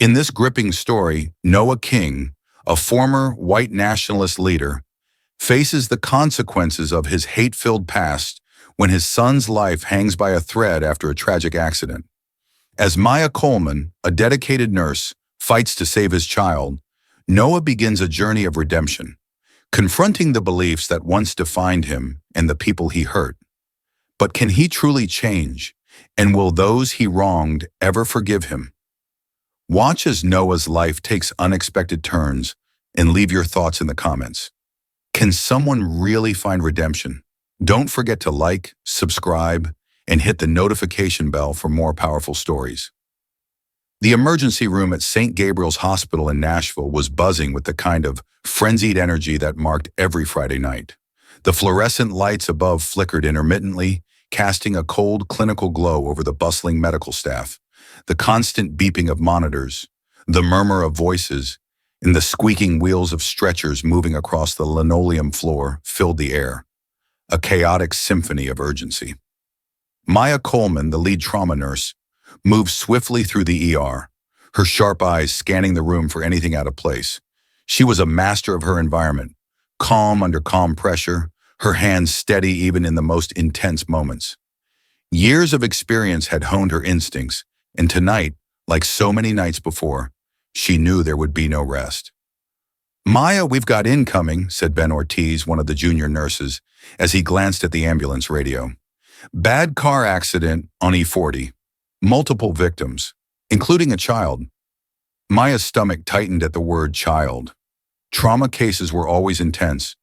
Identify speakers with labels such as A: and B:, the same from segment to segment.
A: In this gripping story, Noah King, a former white nationalist leader, faces the consequences of his hate-filled past when his son's life hangs by a thread after a tragic accident. As Maya Coleman, a dedicated nurse, fights to save his child, Noah begins a journey of redemption, confronting the beliefs that once defined him and the people he hurt. But can he truly change, and will those he wronged ever forgive him? Watch as Noah's life takes unexpected turns and leave your thoughts in the comments. Can someone really find redemption? Don't forget to like, subscribe, and hit the notification bell for more powerful stories. The emergency room at St. Gabriel's Hospital in Nashville was buzzing with the kind of frenzied energy that marked every Friday night. The fluorescent lights above flickered intermittently, casting a cold clinical glow over the bustling medical staff. The constant beeping of monitors, the murmur of voices, and the squeaking wheels of stretchers moving across the linoleum floor filled the air, a chaotic symphony of urgency. Maya Coleman, the lead trauma nurse, moved swiftly through the ER, her sharp eyes scanning the room for anything out of place. She was a master of her environment, calm under calm pressure, her hands steady even in the most intense moments. Years of experience had honed her instincts, and tonight, like so many nights before, she knew there would be no rest. "Maya, we've got incoming," said Ben Ortiz, one of the junior nurses, as he glanced at the ambulance radio. "Bad car accident on E40. Multiple victims, including a child." Maya's stomach tightened at the word child. Trauma cases were always intense,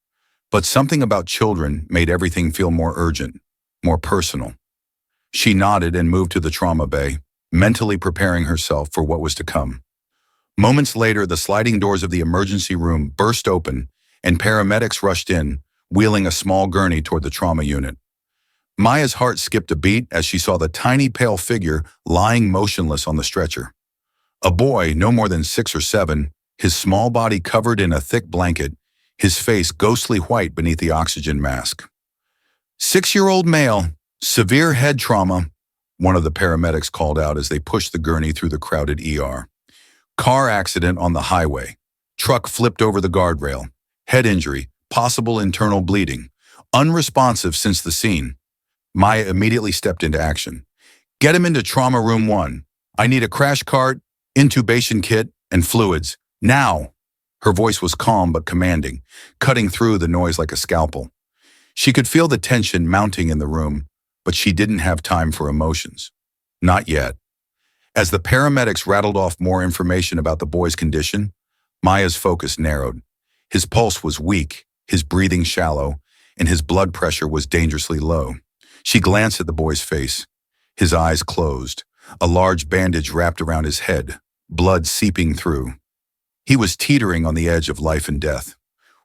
A: but something about children made everything feel more urgent, more personal. She nodded and moved to the trauma bay, mentally preparing herself for what was to come. Moments later, the sliding doors of the emergency room burst open and paramedics rushed in, wheeling a small gurney toward the trauma unit. Maya's heart skipped a beat as she saw the tiny pale figure lying motionless on the stretcher. A boy, no more than 6 or 7, his small body covered in a thick blanket, his face ghostly white beneath the oxygen mask. "6-year-old male, severe head trauma," one of the paramedics called out as they pushed the gurney through the crowded ER. "Car accident on the highway. Truck flipped over the guardrail. Head injury, possible internal bleeding. Unresponsive since the scene." Maya immediately stepped into action. "Get him into trauma room 1. I need a crash cart, intubation kit, and fluids. Now!" Her voice was calm but commanding, cutting through the noise like a scalpel. She could feel the tension mounting in the room, but she didn't have time for emotions. Not yet. As the paramedics rattled off more information about the boy's condition, Maya's focus narrowed. His pulse was weak, his breathing shallow, and his blood pressure was dangerously low. She glanced at the boy's face. His eyes closed, a large bandage wrapped around his head, blood seeping through. He was teetering on the edge of life and death.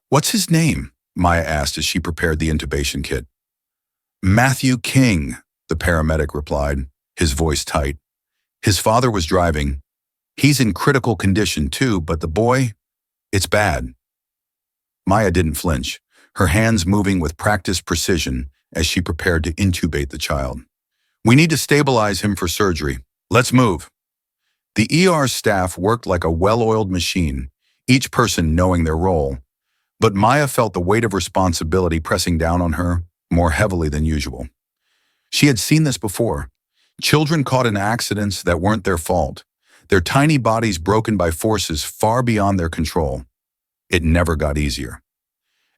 A: "What's his name?" Maya asked as she prepared the intubation kit. "Matthew King," the paramedic replied, his voice tight. "His father was driving. He's in critical condition too, but the boy, it's bad." Maya didn't flinch, her hands moving with practiced precision as she prepared to intubate the child. "We need to stabilize him for surgery. Let's move." The ER staff worked like a well-oiled machine, each person knowing their role, but Maya felt the weight of responsibility pressing down on her more heavily than usual. She had seen this before. Children caught in accidents that weren't their fault, their tiny bodies broken by forces far beyond their control. It never got easier.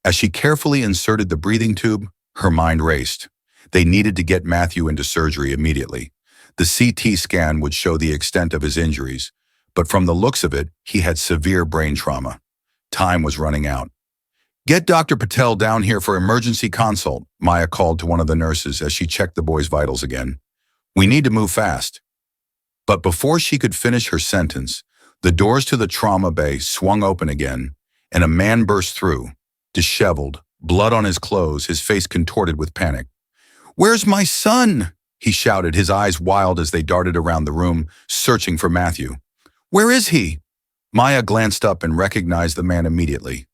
A: As she carefully inserted the breathing tube, her mind raced. They needed to get Matthew into surgery immediately. The CT scan would show the extent of his injuries, but from the looks of it, he had severe brain trauma. Time was running out. "Get Dr. Patel down here for emergency consult," Maya called to one of the nurses as she checked the boy's vitals again. "We need to move fast." But before she could finish her sentence, the doors to the trauma bay swung open again, and a man burst through, disheveled, blood on his clothes, his face contorted with panic. "Where's my son?" he shouted, his eyes wild as they darted around the room, searching for Matthew. "Where is he?" Maya glanced up and recognized the man immediately.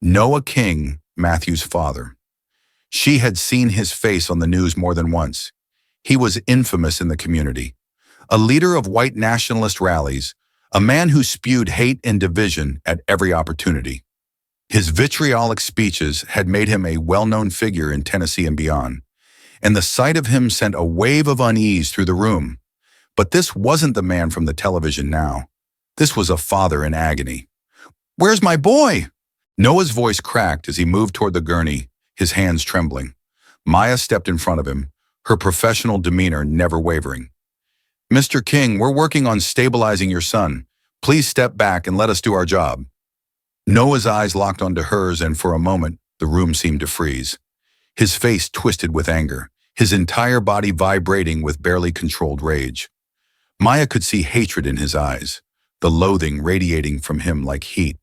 A: Noah King, Matthew's father. She had seen his face on the news more than once. He was infamous in the community. A leader of white nationalist rallies, a man who spewed hate and division at every opportunity. His vitriolic speeches had made him a well-known figure in Tennessee and beyond, and the sight of him sent a wave of unease through the room. But this wasn't the man from the television now. This was a father in agony. "Where's my boy?" Noah's voice cracked as he moved toward the gurney, his hands trembling. Maya stepped in front of him, her professional demeanor never wavering. "Mr. King, we're working on stabilizing your son. Please step back and let us do our job." Noah's eyes locked onto hers, and for a moment, the room seemed to freeze. His face twisted with anger, his entire body vibrating with barely controlled rage. Maya could see hatred in his eyes, the loathing radiating from him like heat.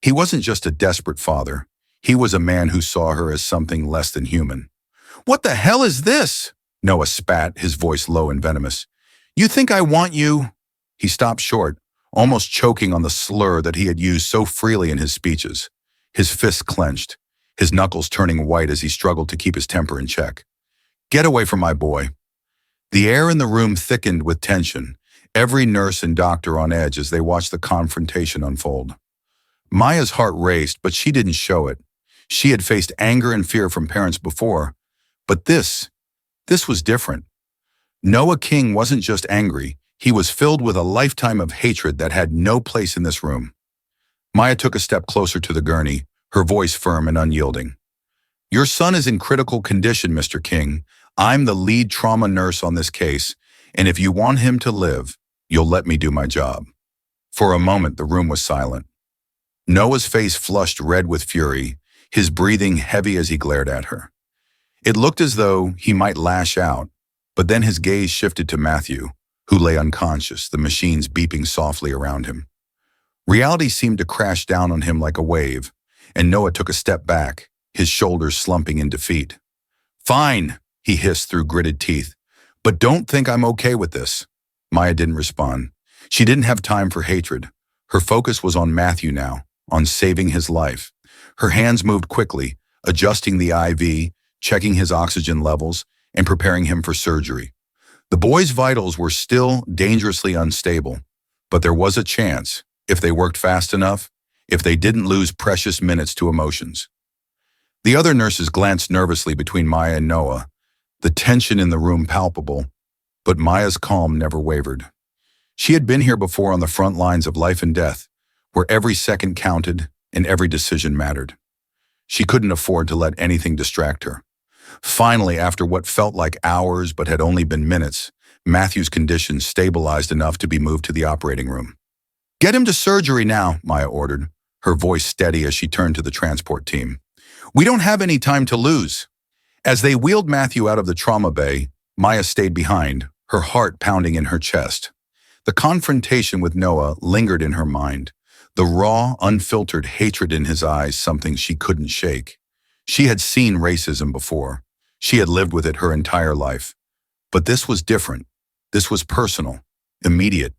A: He wasn't just a desperate father. He was a man who saw her as something less than human. "What the hell is this?" Noah spat, his voice low and venomous. "You think I want you?" He stopped short, almost choking on the slur that he had used so freely in his speeches. His fists clenched, his knuckles turning white as he struggled to keep his temper in check. "Get away from my boy." The air in the room thickened with tension, every nurse and doctor on edge as they watched the confrontation unfold. Maya's heart raced, but she didn't show it. She had faced anger and fear from parents before, but this was different. Noah King wasn't just angry, he was filled with a lifetime of hatred that had no place in this room. Maya took a step closer to the gurney, her voice firm and unyielding. "Your son is in critical condition, Mr. King. I'm the lead trauma nurse on this case, and if you want him to live, you'll let me do my job." For a moment, the room was silent. Noah's face flushed red with fury, his breathing heavy as he glared at her. It looked as though he might lash out, but then his gaze shifted to Matthew, who lay unconscious, the machines beeping softly around him. Reality seemed to crash down on him like a wave, and Noah took a step back, his shoulders slumping in defeat. "Fine," he hissed through gritted teeth, "but don't think I'm okay with this." Maya didn't respond. She didn't have time for hatred. Her focus was on Matthew now, on saving his life. Her hands moved quickly, adjusting the IV, checking his oxygen levels, and preparing him for surgery. The boy's vitals were still dangerously unstable, but there was a chance, if they worked fast enough, if they didn't lose precious minutes to emotions. The other nurses glanced nervously between Maya and Noah, the tension in the room palpable, but Maya's calm never wavered. She had been here before on the front lines of life and death, where every second counted and every decision mattered. She couldn't afford to let anything distract her. Finally, after what felt like hours but had only been minutes, Matthew's condition stabilized enough to be moved to the operating room. "Get him to surgery now," Maya ordered, her voice steady as she turned to the transport team. "We don't have any time to lose." As they wheeled Matthew out of the trauma bay, Maya stayed behind, her heart pounding in her chest. The confrontation with Noah lingered in her mind, the raw, unfiltered hatred in his eyes something she couldn't shake. She had seen racism before. She had lived with it her entire life. But this was different. This was personal, immediate.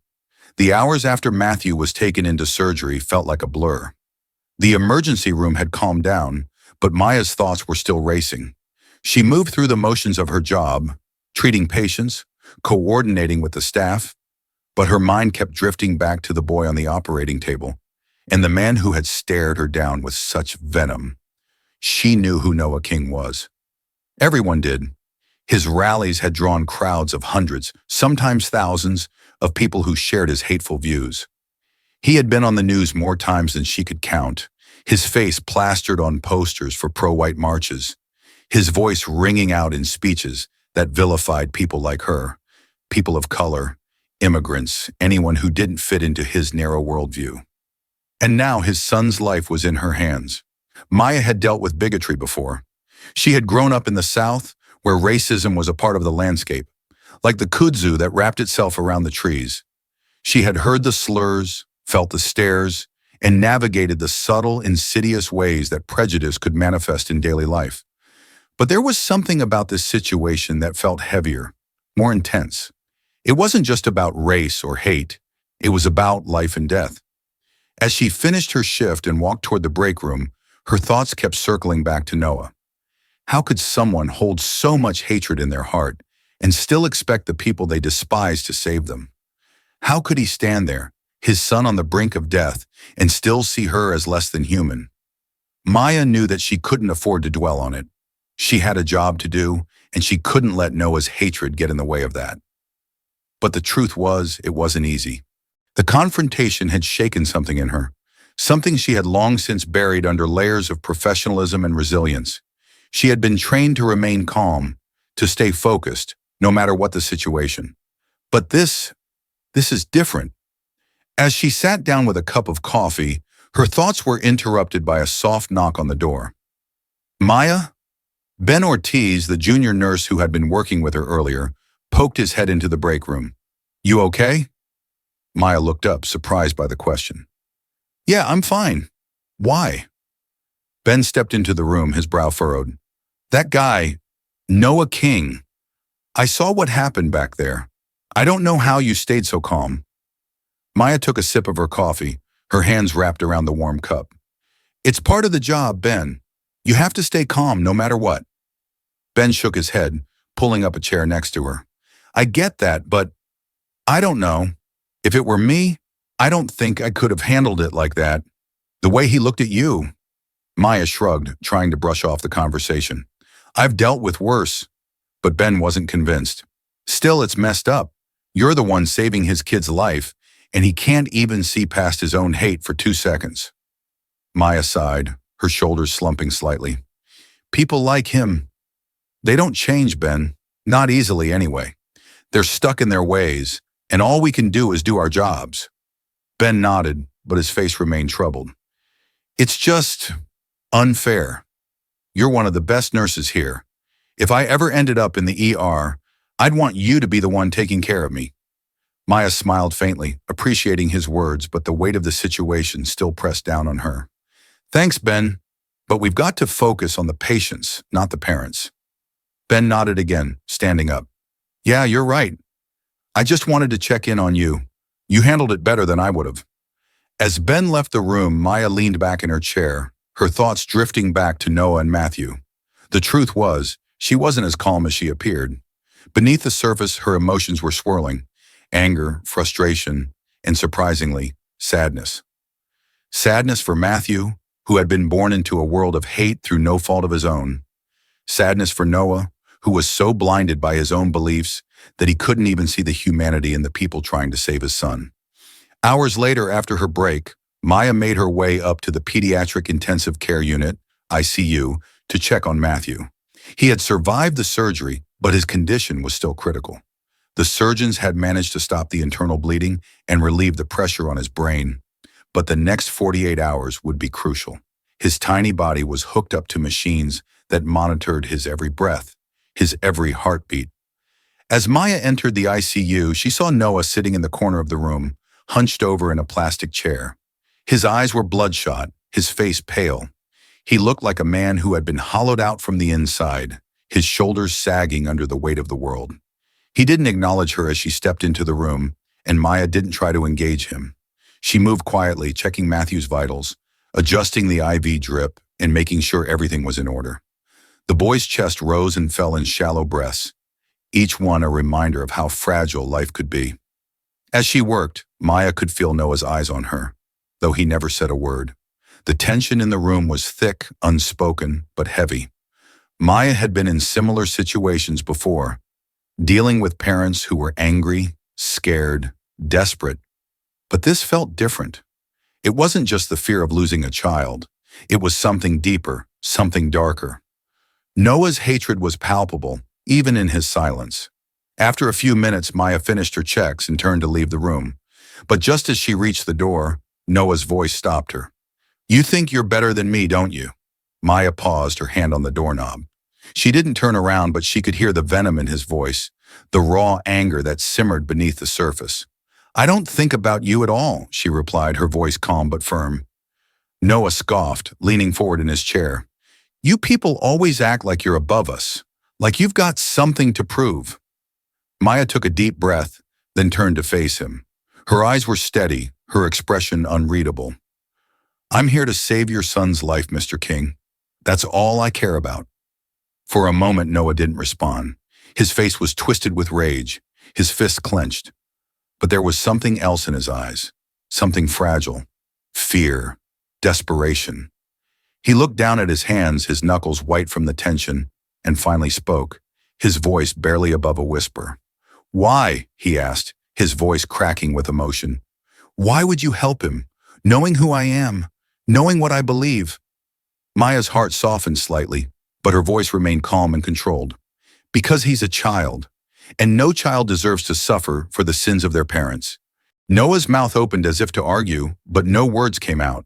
A: The hours after Matthew was taken into surgery felt like a blur. The emergency room had calmed down, but Maya's thoughts were still racing. She moved through the motions of her job, treating patients, coordinating with the staff, but her mind kept drifting back to the boy on the operating table, and the man who had stared her down with such venom. She knew who Noah King was. Everyone did. His rallies had drawn crowds of hundreds, sometimes thousands, of people who shared his hateful views. He had been on the news more times than she could count, his face plastered on posters for pro-white marches, his voice ringing out in speeches that vilified people like her, people of color, immigrants, anyone who didn't fit into his narrow worldview. And now his son's life was in her hands. Maya had dealt with bigotry before. She had grown up in the South, where racism was a part of the landscape, like the kudzu that wrapped itself around the trees. She had heard the slurs, felt the stares, and navigated the subtle, insidious ways that prejudice could manifest in daily life. But there was something about this situation that felt heavier, more intense. It wasn't just about race or hate. It was about life and death. As she finished her shift and walked toward the break room, her thoughts kept circling back to Noah. How could someone hold so much hatred in their heart and still expect the people they despise to save them? How could he stand there, his son on the brink of death, and still see her as less than human. Maya knew that she couldn't afford to dwell on it. She had a job to do, and she couldn't let Noah's hatred get in the way of that. But the truth was, it wasn't easy. The confrontation had shaken something in her, something she had long since buried under layers of professionalism and resilience. She had been trained to remain calm, to stay focused, no matter what the situation. But this is different. As she sat down with a cup of coffee, her thoughts were interrupted by a soft knock on the door. Maya? Ben Ortiz, the junior nurse who had been working with her earlier, poked his head into the break room. You okay? Maya looked up, surprised by the question. Yeah, I'm fine. Why? Ben stepped into the room, his brow furrowed. That guy, Noah King. I saw what happened back there. I don't know how you stayed so calm. Maya took a sip of her coffee, her hands wrapped around the warm cup. It's part of the job, Ben. You have to stay calm no matter what. Ben shook his head, pulling up a chair next to her. I get that, but I don't know. If it were me, I don't think I could have handled it like that. The way he looked at you. Maya shrugged, trying to brush off the conversation. I've dealt with worse. But Ben wasn't convinced. Still, it's messed up. You're the one saving his kid's life, and he can't even see past his own hate for 2 seconds. Maya sighed, her shoulders slumping slightly. People like him, they don't change, Ben. Not easily, anyway. They're stuck in their ways, and all we can do is do our jobs. Ben nodded, but his face remained troubled. It's just unfair. You're one of the best nurses here. If I ever ended up in the ER, I'd want you to be the one taking care of me. Maya smiled faintly, appreciating his words, but the weight of the situation still pressed down on her. Thanks, Ben, but we've got to focus on the patients, not the parents. Ben nodded again, standing up. Yeah, you're right. I just wanted to check in on you. You handled it better than I would have. As Ben left the room, Maya leaned back in her chair, her thoughts drifting back to Noah and Matthew. The truth was, she wasn't as calm as she appeared. Beneath the surface, her emotions were swirling. Anger, frustration, and surprisingly, sadness. Sadness for Matthew, who had been born into a world of hate through no fault of his own. Sadness for Noah, who was so blinded by his own beliefs that he couldn't even see the humanity in the people trying to save his son. Hours later, after her break, Maya made her way up to the Pediatric Intensive Care Unit, ICU, to check on Matthew. He had survived the surgery, but his condition was still critical. The surgeons had managed to stop the internal bleeding and relieve the pressure on his brain, but the next 48 hours would be crucial. His tiny body was hooked up to machines that monitored his every breath, his every heartbeat. As Maya entered the ICU, she saw Noah sitting in the corner of the room, hunched over in a plastic chair. His eyes were bloodshot, his face pale. He looked like a man who had been hollowed out from the inside, his shoulders sagging under the weight of the world. He didn't acknowledge her as she stepped into the room, and Maya didn't try to engage him. She moved quietly, checking Matthew's vitals, adjusting the IV drip, and making sure everything was in order. The boy's chest rose and fell in shallow breaths, each one a reminder of how fragile life could be. As she worked, Maya could feel Noah's eyes on her, though he never said a word. The tension in the room was thick, unspoken, but heavy. Maya had been in similar situations before, dealing with parents who were angry, scared, desperate. But this felt different. It wasn't just the fear of losing a child. It was something deeper, something darker. Noah's hatred was palpable, even in his silence. After a few minutes, Maya finished her checks and turned to leave the room. But just as she reached the door, Noah's voice stopped her. You think you're better than me, don't you? Maya paused, her hand on the doorknob. She didn't turn around, but she could hear the venom in his voice, the raw anger that simmered beneath the surface. I don't think about you at all, she replied, her voice calm but firm. Noah scoffed, leaning forward in his chair. You people always act like you're above us, like you've got something to prove. Maya took a deep breath, then turned to face him. Her eyes were steady, her expression unreadable. I'm here to save your son's life, Mr. King. That's all I care about. For a moment, Noah didn't respond. His face was twisted with rage, his fists clenched. But there was something else in his eyes. something fragile. Fear. Desperation. He looked down at his hands, his knuckles white from the tension, and finally spoke, his voice barely above a whisper. "Why?" he asked, his voice cracking with emotion. "Why would you help him, knowing who I am, knowing what I believe?" Maya's heart softened slightly, but her voice remained calm and controlled. "Because he's a child, and no child deserves to suffer for the sins of their parents." Noah's mouth opened as if to argue, but no words came out.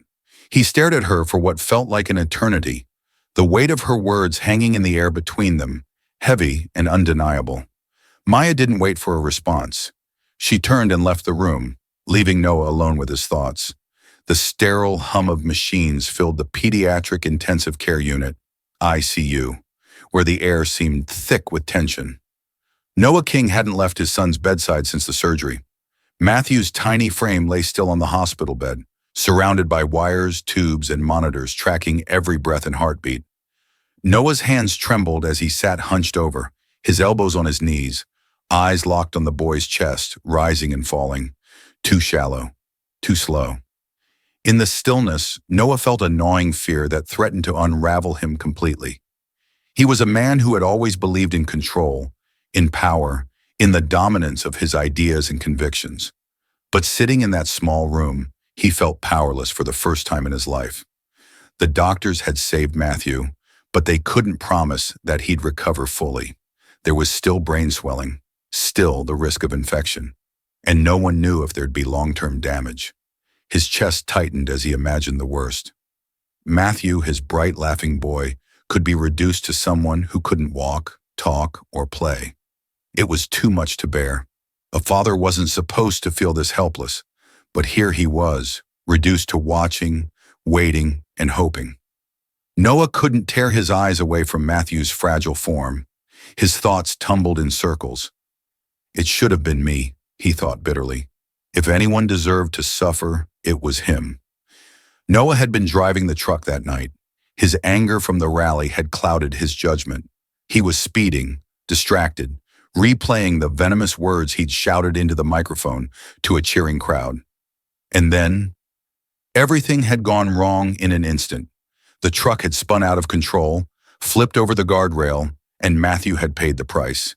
A: He stared at her for what felt like an eternity, the weight of her words hanging in the air between them, heavy and undeniable. Maya didn't wait for a response. She turned and left the room, leaving Noah alone with his thoughts. The sterile hum of machines filled the pediatric intensive care unit, ICU, where the air seemed thick with tension. Noah King hadn't left his son's bedside since the surgery. Matthew's tiny frame lay still on the hospital bed, surrounded by wires, tubes, and monitors tracking every breath and heartbeat. Noah's hands trembled as he sat hunched over, his elbows on his knees, eyes locked on the boy's chest, rising and falling. Too shallow, too slow. In the stillness, Noah felt a gnawing fear that threatened to unravel him completely. He was a man who had always believed in control, in power, in the dominance of his ideas and convictions. But sitting in that small room, he felt powerless for the first time in his life. The doctors had saved Matthew, but they couldn't promise that he'd recover fully. There was still brain swelling, still the risk of infection, and no one knew if there'd be long-term damage. His chest tightened as he imagined the worst. Matthew, his bright, laughing boy, could be reduced to someone who couldn't walk, talk, or play. It was too much to bear. A father wasn't supposed to feel this helpless, but here he was, reduced to watching, waiting, and hoping. Noah couldn't tear his eyes away from Matthew's fragile form. His thoughts tumbled in circles. It should have been me, he thought bitterly. If anyone deserved to suffer, it was him. Noah had been driving the truck that night. His anger from the rally had clouded his judgment. He was speeding, distracted, replaying the venomous words he'd shouted into the microphone to a cheering crowd. And then, everything had gone wrong in an instant. The truck had spun out of control, flipped over the guardrail, and Matthew had paid the price.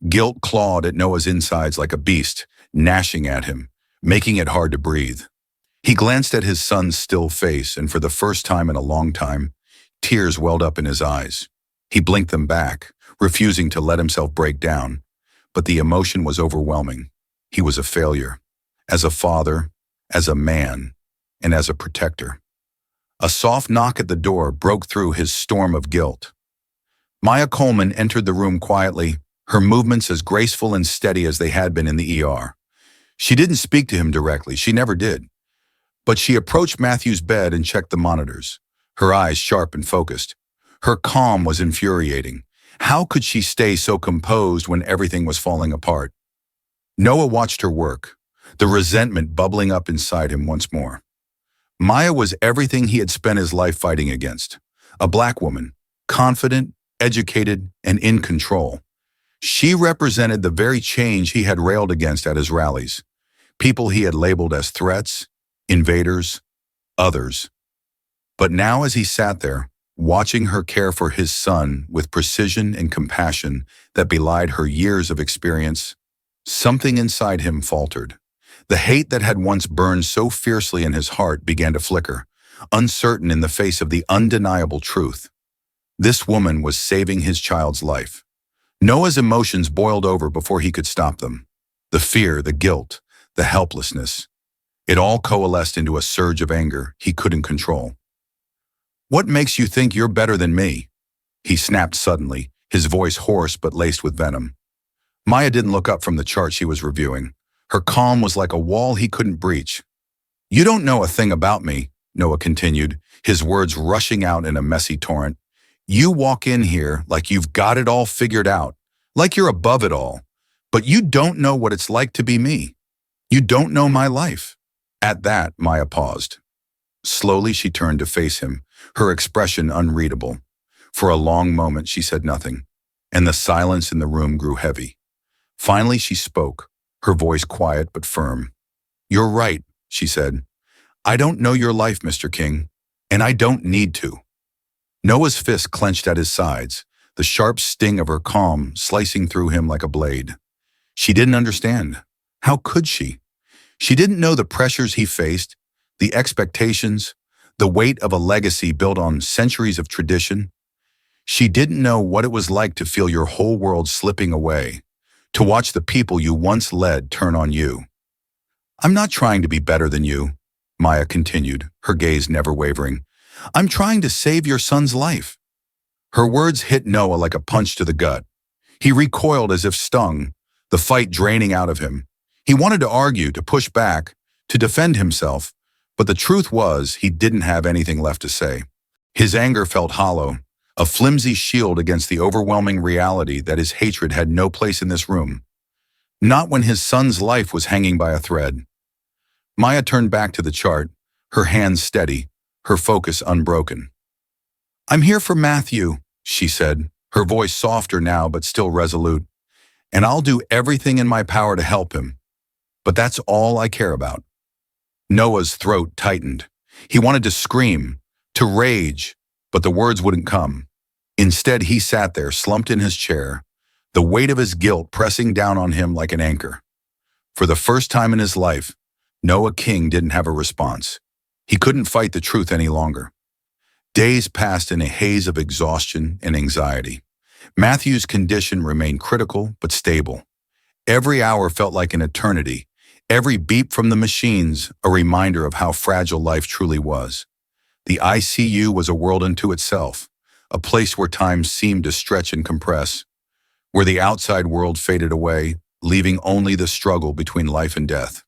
A: Guilt clawed at Noah's insides like a beast, gnashing at him, making it hard to breathe. He glanced at his son's still face, and for the first time in a long time, tears welled up in his eyes. He blinked them back, refusing to let himself break down, but the emotion was overwhelming. He was a failure, as a father, as a man, and as a protector. A soft knock at the door broke through his storm of guilt. Maya Coleman entered the room quietly, her movements as graceful and steady as they had been in the ER. She didn't speak to him directly, she never did. But she approached Matthew's bed and checked the monitors, her eyes sharp and focused. Her calm was infuriating. How could she stay so composed when everything was falling apart? Noah watched her work, the resentment bubbling up inside him once more. Maya was everything he had spent his life fighting against. A black woman, confident, educated, and in control. She represented the very change he had railed against at his rallies. People he had labeled as threats, invaders, others. But now as he sat there, watching her care for his son with precision and compassion that belied her years of experience, something inside him faltered. The hate that had once burned so fiercely in his heart began to flicker, uncertain in the face of the undeniable truth. This woman was saving his child's life. Noah's emotions boiled over before he could stop them. The fear, the guilt, the helplessness. It all coalesced into a surge of anger he couldn't control. "What makes you think you're better than me?" he snapped suddenly, his voice hoarse but laced with venom. Maya didn't look up from the chart she was reviewing. Her calm was like a wall he couldn't breach. "You don't know a thing about me," Noah continued, his words rushing out in a messy torrent. "You walk in here like you've got it all figured out, like you're above it all. But you don't know what it's like to be me. You don't know my life." At that, Maya paused. Slowly, she turned to face him, her expression unreadable. For a long moment, she said nothing, and the silence in the room grew heavy. Finally, she spoke, her voice quiet but firm. "You're right," she said. "I don't know your life, Mr. King, and I don't need to." Noah's fist clenched at his sides, the sharp sting of her calm slicing through him like a blade. She didn't understand. How could she? She didn't know the pressures he faced, the expectations, the weight of a legacy built on centuries of tradition. She didn't know what it was like to feel your whole world slipping away, to watch the people you once led turn on you. "I'm not trying to be better than you," Maya continued, her gaze never wavering. "I'm trying to save your son's life." Her words hit Noah like a punch to the gut. He recoiled as if stung, the fight draining out of him. He wanted to argue, to push back, to defend himself, but the truth was he didn't have anything left to say. His anger felt hollow, a flimsy shield against the overwhelming reality that his hatred had no place in this room. Not when his son's life was hanging by a thread. Maya turned back to the chart, her hands steady, her focus unbroken. "I'm here for Matthew," she said, her voice softer now but still resolute. "And I'll do everything in my power to help him. But that's all I care about." Noah's throat tightened. He wanted to scream, to rage, but the words wouldn't come. Instead, he sat there, slumped in his chair, the weight of his guilt pressing down on him like an anchor. For the first time in his life, Noah King didn't have a response. He couldn't fight the truth any longer. Days passed in a haze of exhaustion and anxiety. Matthew's condition remained critical but stable. Every hour felt like an eternity. Every beep from the machines a reminder of how fragile life truly was. The ICU was a world unto itself, a place where time seemed to stretch and compress, where the outside world faded away, leaving only the struggle between life and death.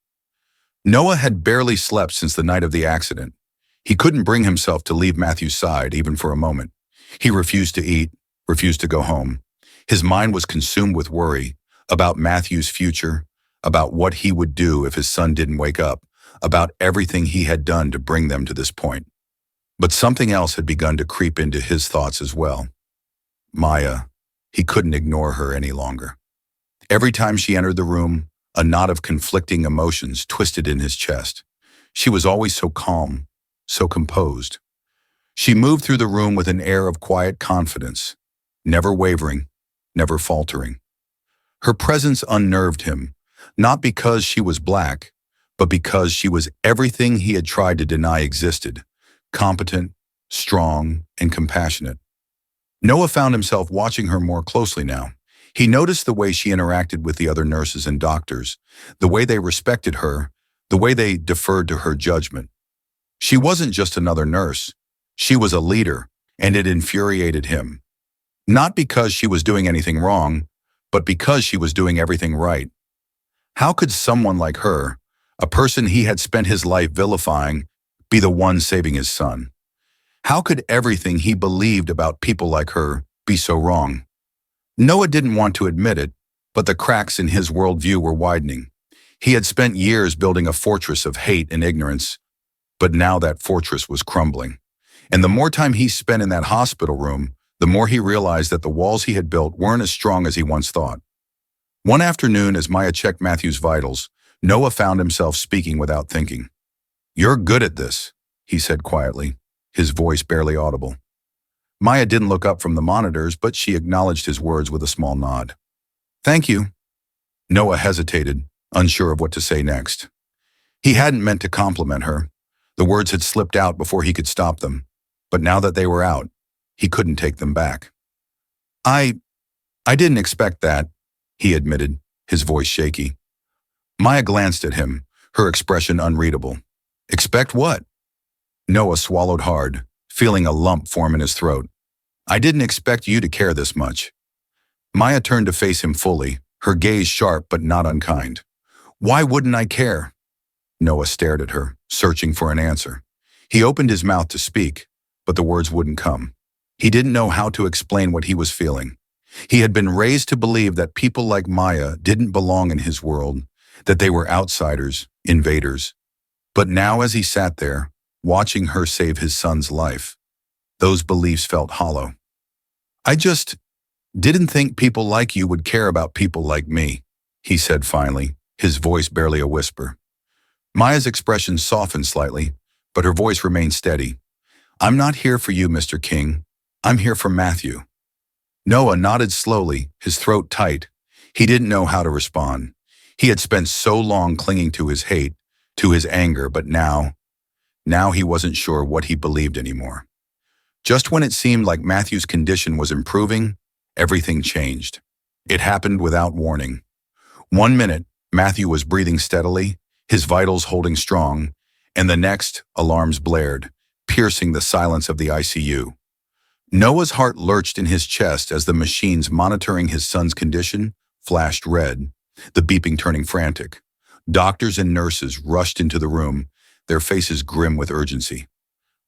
A: Noah had barely slept since the night of the accident. He couldn't bring himself to leave Matthew's side, even for a moment. He refused to eat, refused to go home. His mind was consumed with worry about Matthew's future, about what he would do if his son didn't wake up, about everything he had done to bring them to this point. But something else had begun to creep into his thoughts as well. Maya. He couldn't ignore her any longer. Every time she entered the room, a knot of conflicting emotions twisted in his chest. She was always so calm, so composed. She moved through the room with an air of quiet confidence, never wavering, never faltering. Her presence unnerved him, not because she was black, but because she was everything he had tried to deny existed: competent, strong, and compassionate. Noah found himself watching her more closely now. He noticed the way she interacted with the other nurses and doctors, the way they respected her, the way they deferred to her judgment. She wasn't just another nurse. She was a leader, and it infuriated him. Not because she was doing anything wrong, but because she was doing everything right. How could someone like her, a person he had spent his life vilifying, be the one saving his son? How could everything he believed about people like her be so wrong? Noah didn't want to admit it, but the cracks in his worldview were widening. He had spent years building a fortress of hate and ignorance, but now that fortress was crumbling. And the more time he spent in that hospital room, the more he realized that the walls he had built weren't as strong as he once thought. One afternoon, as Maya checked Matthew's vitals, Noah found himself speaking without thinking. "You're good at this," he said quietly, his voice barely audible. Maya didn't look up from the monitors, but she acknowledged his words with a small nod. "Thank you." Noah hesitated, unsure of what to say next. He hadn't meant to compliment her. The words had slipped out before he could stop them, but now that they were out, he couldn't take them back. I didn't expect that," he admitted, his voice shaky. Maya glanced at him, her expression unreadable. "Expect what?" Noah swallowed hard, feeling a lump form in his throat. "I didn't expect you to care this much." Maya turned to face him fully, her gaze sharp but not unkind. "Why wouldn't I care?" Noah stared at her, searching for an answer. He opened his mouth to speak, but the words wouldn't come. He didn't know how to explain what he was feeling. He had been raised to believe that people like Maya didn't belong in his world, that they were outsiders, invaders. But now as he sat there, watching her save his son's life, those beliefs felt hollow. "I just didn't think people like you would care about people like me," he said finally, his voice barely a whisper. Maya's expression softened slightly, but her voice remained steady. I'm not here for you, Mr. King. I'm here for Matthew. Noah nodded slowly, his throat tight. He didn't know how to respond. He had spent so long clinging to his hate, to his anger, but now he wasn't sure what he believed anymore. Just when it seemed like Matthew's condition was improving, everything changed. It happened without warning. 1 minute, Matthew was breathing steadily, his vitals holding strong, and the next, alarms blared, piercing the silence of the ICU. Noah's heart lurched in his chest as the machines monitoring his son's condition flashed red, the beeping turning frantic. Doctors and nurses rushed into the room, their faces grim with urgency.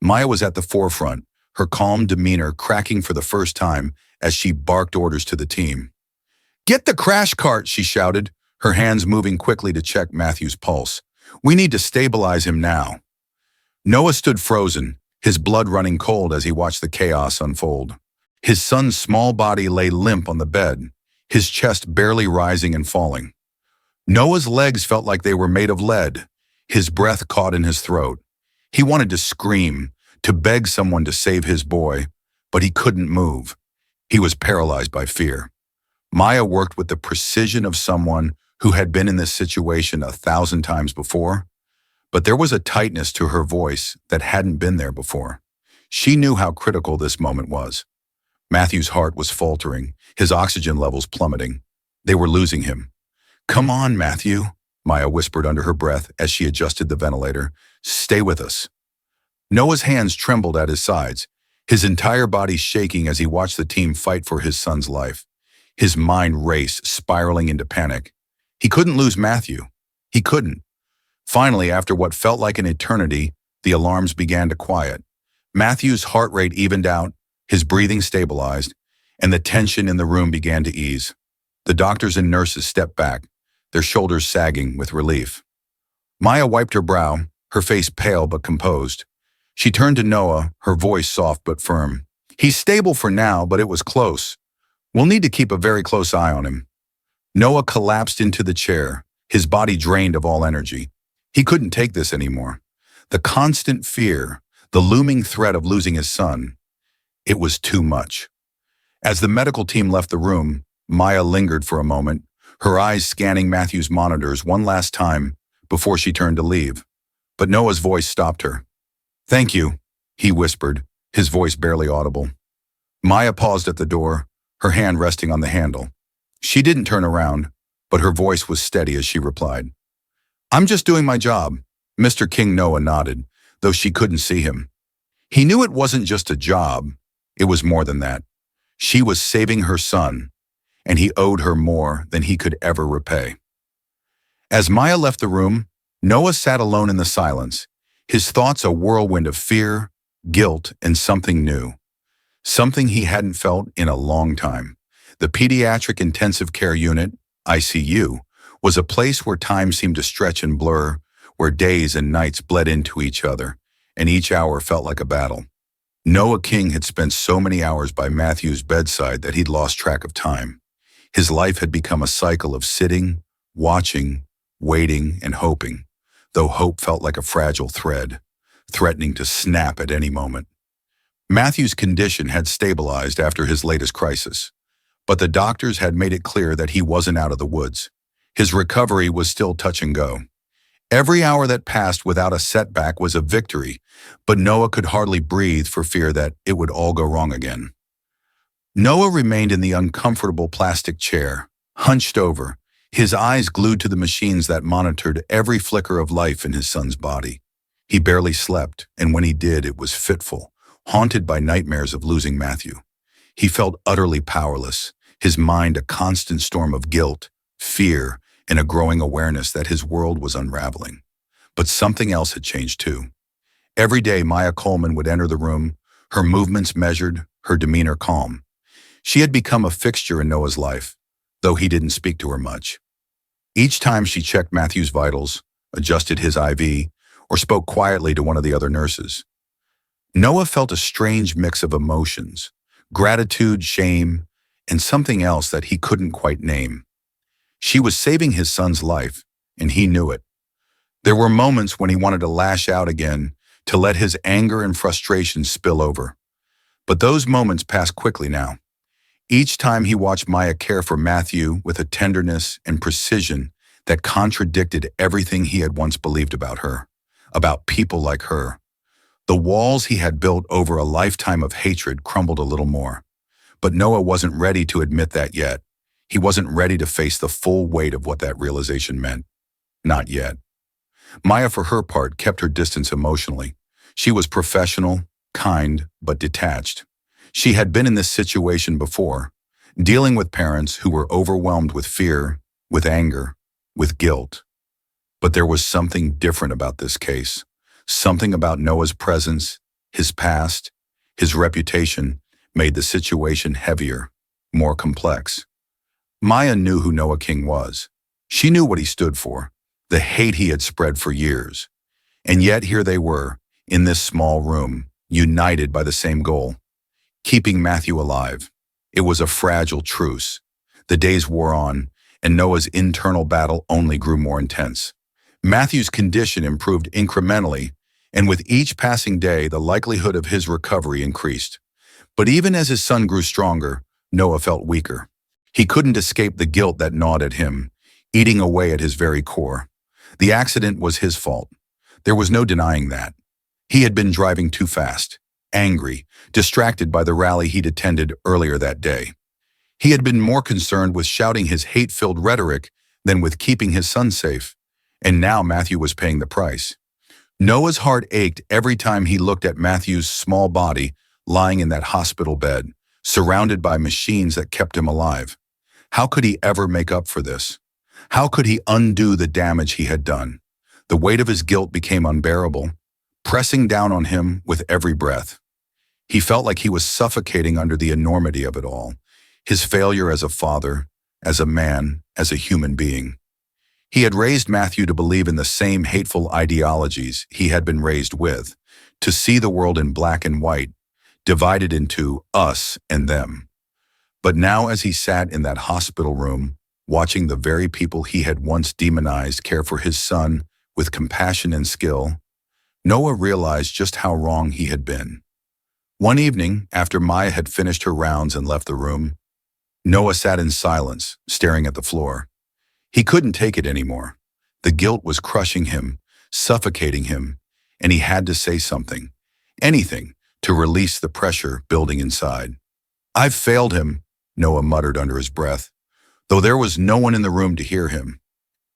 A: Maya was at the forefront, her calm demeanor cracking for the first time as she barked orders to the team. Get the crash cart, she shouted, her hands moving quickly to check Matthew's pulse. We need to stabilize him now. Noah stood frozen, his blood running cold as he watched the chaos unfold. His son's small body lay limp on the bed, his chest barely rising and falling. Noah's legs felt like they were made of lead, his breath caught in his throat. He wanted to scream, to beg someone to save his boy, but he couldn't move. He was paralyzed by fear. Maya worked with the precision of someone who had been in this situation 1,000 times before, but there was a tightness to her voice that hadn't been there before. She knew how critical this moment was. Matthew's heart was faltering, his oxygen levels plummeting. They were losing him. Come on, Matthew, Maya whispered under her breath as she adjusted the ventilator. Stay with us. Noah's hands trembled at his sides, his entire body shaking as he watched the team fight for his son's life. His mind raced, spiraling into panic. He couldn't lose Matthew. He couldn't. Finally, after what felt like an eternity, the alarms began to quiet. Matthew's heart rate evened out, his breathing stabilized, and the tension in the room began to ease. The doctors and nurses stepped back, their shoulders sagging with relief. Maya wiped her brow, her face pale but composed. She turned to Noah, her voice soft but firm. He's stable for now, but it was close. We'll need to keep a very close eye on him. Noah collapsed into the chair, his body drained of all energy. He couldn't take this anymore. The constant fear, the looming threat of losing his son, it was too much. As the medical team left the room, Maya lingered for a moment, her eyes scanning Matthew's monitors one last time before she turned to leave. But Noah's voice stopped her. Thank you, he whispered, his voice barely audible. Maya paused at the door, her hand resting on the handle. She didn't turn around, but her voice was steady as she replied. I'm just doing my job. Mr. King. Noah nodded, though she couldn't see him. He knew it wasn't just a job, it was more than that. She was saving her son, and he owed her more than he could ever repay. As Maya left the room, Noah sat alone in the silence, his thoughts a whirlwind of fear, guilt, and something new. Something he hadn't felt in a long time. The Pediatric Intensive Care Unit, ICU, was a place where time seemed to stretch and blur, where days and nights bled into each other, and each hour felt like a battle. Noah King had spent so many hours by Matthew's bedside that he'd lost track of time. His life had become a cycle of sitting, watching, waiting, and hoping, though hope felt like a fragile thread, threatening to snap at any moment. Matthew's condition had stabilized after his latest crisis, but the doctors had made it clear that he wasn't out of the woods. His recovery was still touch and go. Every hour that passed without a setback was a victory, but Noah could hardly breathe for fear that it would all go wrong again. Noah remained in the uncomfortable plastic chair, hunched over, his eyes glued to the machines that monitored every flicker of life in his son's body. He barely slept, and when he did, it was fitful, haunted by nightmares of losing Matthew. He felt utterly powerless, his mind a constant storm of guilt, fear, and a growing awareness that his world was unraveling. But something else had changed too. Every day Maya Coleman would enter the room, her movements measured, her demeanor calm. She had become a fixture in Noah's life, though he didn't speak to her much. Each time she checked Matthew's vitals, adjusted his IV, or spoke quietly to one of the other nurses, Noah felt a strange mix of emotions, gratitude, shame, and something else that he couldn't quite name. She was saving his son's life, and he knew it. There were moments when he wanted to lash out again, to let his anger and frustration spill over. But those moments passed quickly now. Each time he watched Maya care for Matthew with a tenderness and precision that contradicted everything he had once believed about her, about people like her. The walls he had built over a lifetime of hatred crumbled a little more. But Noah wasn't ready to admit that yet. He wasn't ready to face the full weight of what that realization meant. Not yet. Maya, for her part, kept her distance emotionally. She was professional, kind, but detached. She had been in this situation before, dealing with parents who were overwhelmed with fear, with anger, with guilt. But there was something different about this case. Something about Noah's presence, his past, his reputation, made the situation heavier, more complex. Maya knew who Noah King was. She knew what he stood for, the hate he had spread for years. And yet here they were, in this small room, united by the same goal, keeping Matthew alive. It was a fragile truce. The days wore on, and Noah's internal battle only grew more intense. Matthew's condition improved incrementally, and with each passing day, the likelihood of his recovery increased. But even as his son grew stronger, Noah felt weaker. He couldn't escape the guilt that gnawed at him, eating away at his very core. The accident was his fault. There was no denying that. He had been driving too fast, angry, distracted by the rally he'd attended earlier that day. He had been more concerned with shouting his hate-filled rhetoric than with keeping his son safe. And now Matthew was paying the price. Noah's heart ached every time he looked at Matthew's small body lying in that hospital bed, surrounded by machines that kept him alive. How could he ever make up for this? How could he undo the damage he had done? The weight of his guilt became unbearable, pressing down on him with every breath. He felt like he was suffocating under the enormity of it all, his failure as a father, as a man, as a human being. He had raised Matthew to believe in the same hateful ideologies he had been raised with, to see the world in black and white, divided into us and them. But now as he sat in that hospital room, watching the very people he had once demonized care for his son with compassion and skill, Noah realized just how wrong he had been. One evening, after Maya had finished her rounds and left the room, Noah sat in silence, staring at the floor. He couldn't take it anymore. The guilt was crushing him, suffocating him, and he had to say something, anything, to release the pressure building inside. "I've failed him," Noah muttered under his breath, though there was no one in the room to hear him.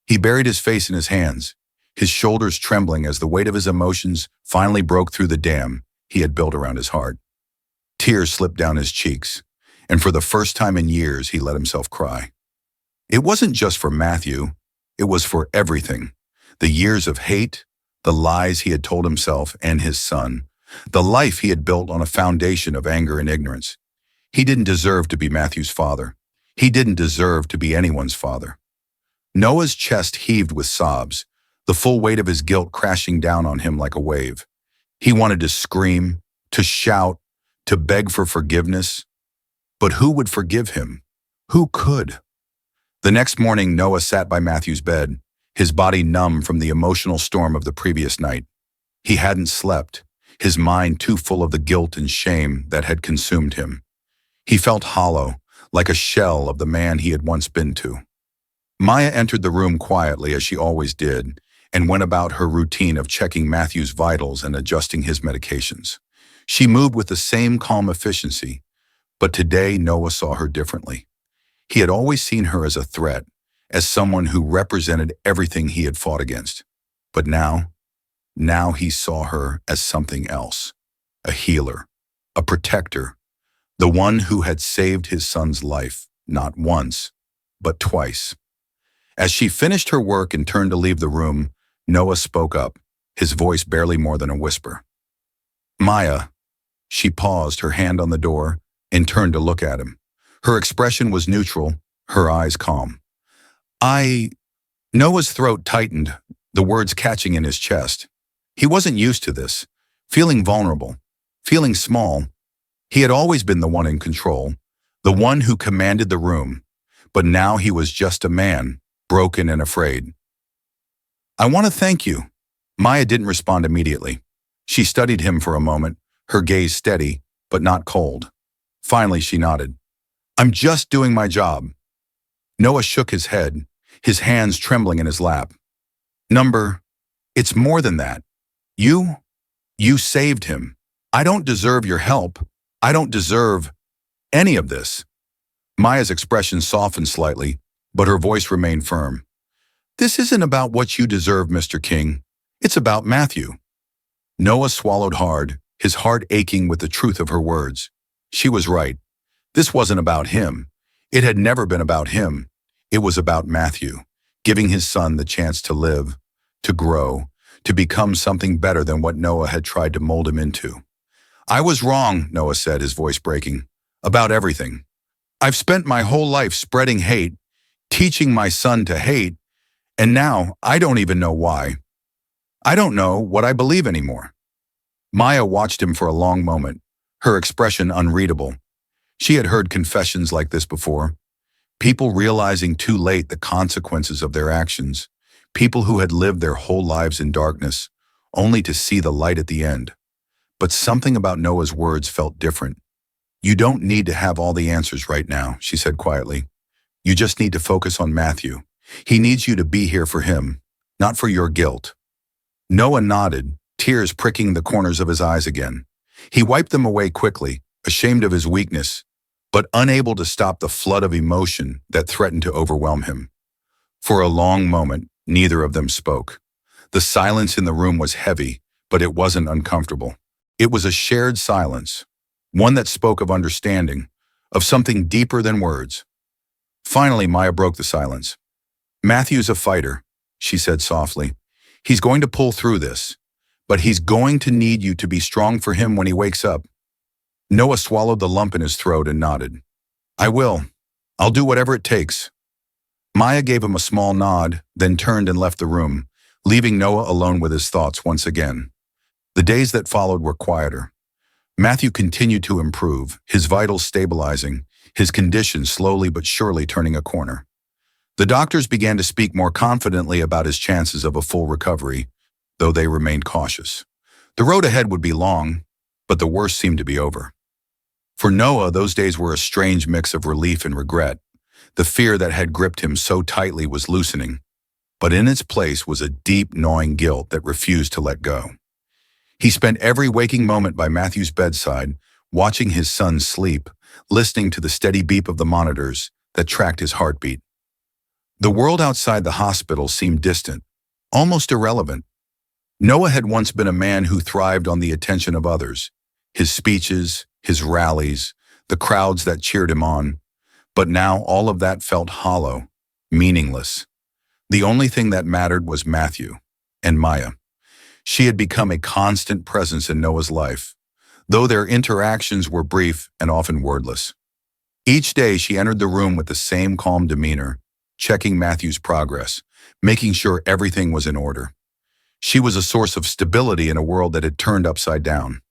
A: He buried his face in his hands, his shoulders trembling as the weight of his emotions finally broke through the dam he had built around his heart. Tears slipped down his cheeks, and for the first time in years, he let himself cry. It wasn't just for Matthew, it was for everything. The years of hate, the lies he had told himself and his son, the life he had built on a foundation of anger and ignorance. He didn't deserve to be Matthew's father. He didn't deserve to be anyone's father. Noah's chest heaved with sobs, the full weight of his guilt crashing down on him like a wave. He wanted to scream, to shout, to beg for forgiveness. But who would forgive him? Who could? The next morning, Noah sat by Matthew's bed, his body numb from the emotional storm of the previous night. He hadn't slept, his mind too full of the guilt and shame that had consumed him. He felt hollow, like a shell of the man he had once been to. Maya entered the room quietly as she always did, and went about her routine of checking Matthew's vitals and adjusting his medications. She moved with the same calm efficiency, but today Noah saw her differently. He had always seen her as a threat, as someone who represented everything he had fought against. But now he saw her as something else, a healer, a protector, the one who had saved his son's life, not once, but twice. As she finished her work and turned to leave the room, Noah spoke up, his voice barely more than a whisper. "Maya." She paused, her hand on the door, and turned to look at him. Her expression was neutral, her eyes calm. Noah's throat tightened, the words catching in his chest. He wasn't used to this, feeling vulnerable, feeling small. He had always been the one in control, the one who commanded the room, but now he was just a man, broken and afraid. I want to thank you. Maya didn't respond immediately. She studied him for a moment, her gaze steady, but not cold. Finally, she nodded. I'm just doing my job. Noah shook his head, his hands trembling in his lap. It's more than that. You saved him. I don't deserve your help. I don't deserve any of this. Maya's expression softened slightly, but her voice remained firm. This isn't about what you deserve, Mr. King. It's about Matthew. Noah swallowed hard, his heart aching with the truth of her words. She was right. This wasn't about him. It had never been about him. It was about Matthew, giving his son the chance to live, to grow, to become something better than what Noah had tried to mold him into. I was wrong, Noah said, his voice breaking, about everything. I've spent my whole life spreading hate, teaching my son to hate, and now I don't even know why. I don't know what I believe anymore. Maya watched him for a long moment, her expression unreadable. She had heard confessions like this before. People realizing too late the consequences of their actions. People who had lived their whole lives in darkness, only to see the light at the end. But something about Noah's words felt different. You don't need to have all the answers right now, she said quietly. You just need to focus on Matthew. He needs you to be here for him, not for your guilt. Noah nodded, tears pricking the corners of his eyes again. He wiped them away quickly, ashamed of his weakness, but unable to stop the flood of emotion that threatened to overwhelm him. For a long moment, neither of them spoke. The silence in the room was heavy, but it wasn't uncomfortable. It was a shared silence, one that spoke of understanding, of something deeper than words. Finally, Maya broke the silence. Matthew's a fighter, she said softly. He's going to pull through this, but he's going to need you to be strong for him when he wakes up. Noah swallowed the lump in his throat and nodded. I will. I'll do whatever it takes. Maya gave him a small nod, then turned and left the room, leaving Noah alone with his thoughts once again. The days that followed were quieter. Matthew continued to improve, his vitals stabilizing, his condition slowly but surely turning a corner. The doctors began to speak more confidently about his chances of a full recovery, though they remained cautious. The road ahead would be long, but the worst seemed to be over. For Noah, those days were a strange mix of relief and regret. The fear that had gripped him so tightly was loosening, but in its place was a deep, gnawing guilt that refused to let go. He spent every waking moment by Matthew's bedside, watching his son sleep, listening to the steady beep of the monitors that tracked his heartbeat. The world outside the hospital seemed distant, almost irrelevant. Noah had once been a man who thrived on the attention of others, his speeches, his rallies, the crowds that cheered him on. But now all of that felt hollow, meaningless. The only thing that mattered was Matthew and Maya. She had become a constant presence in Noah's life, though their interactions were brief and often wordless. Each day she entered the room with the same calm demeanor, checking Matthew's progress, making sure everything was in order. She was a source of stability in a world that had turned upside down.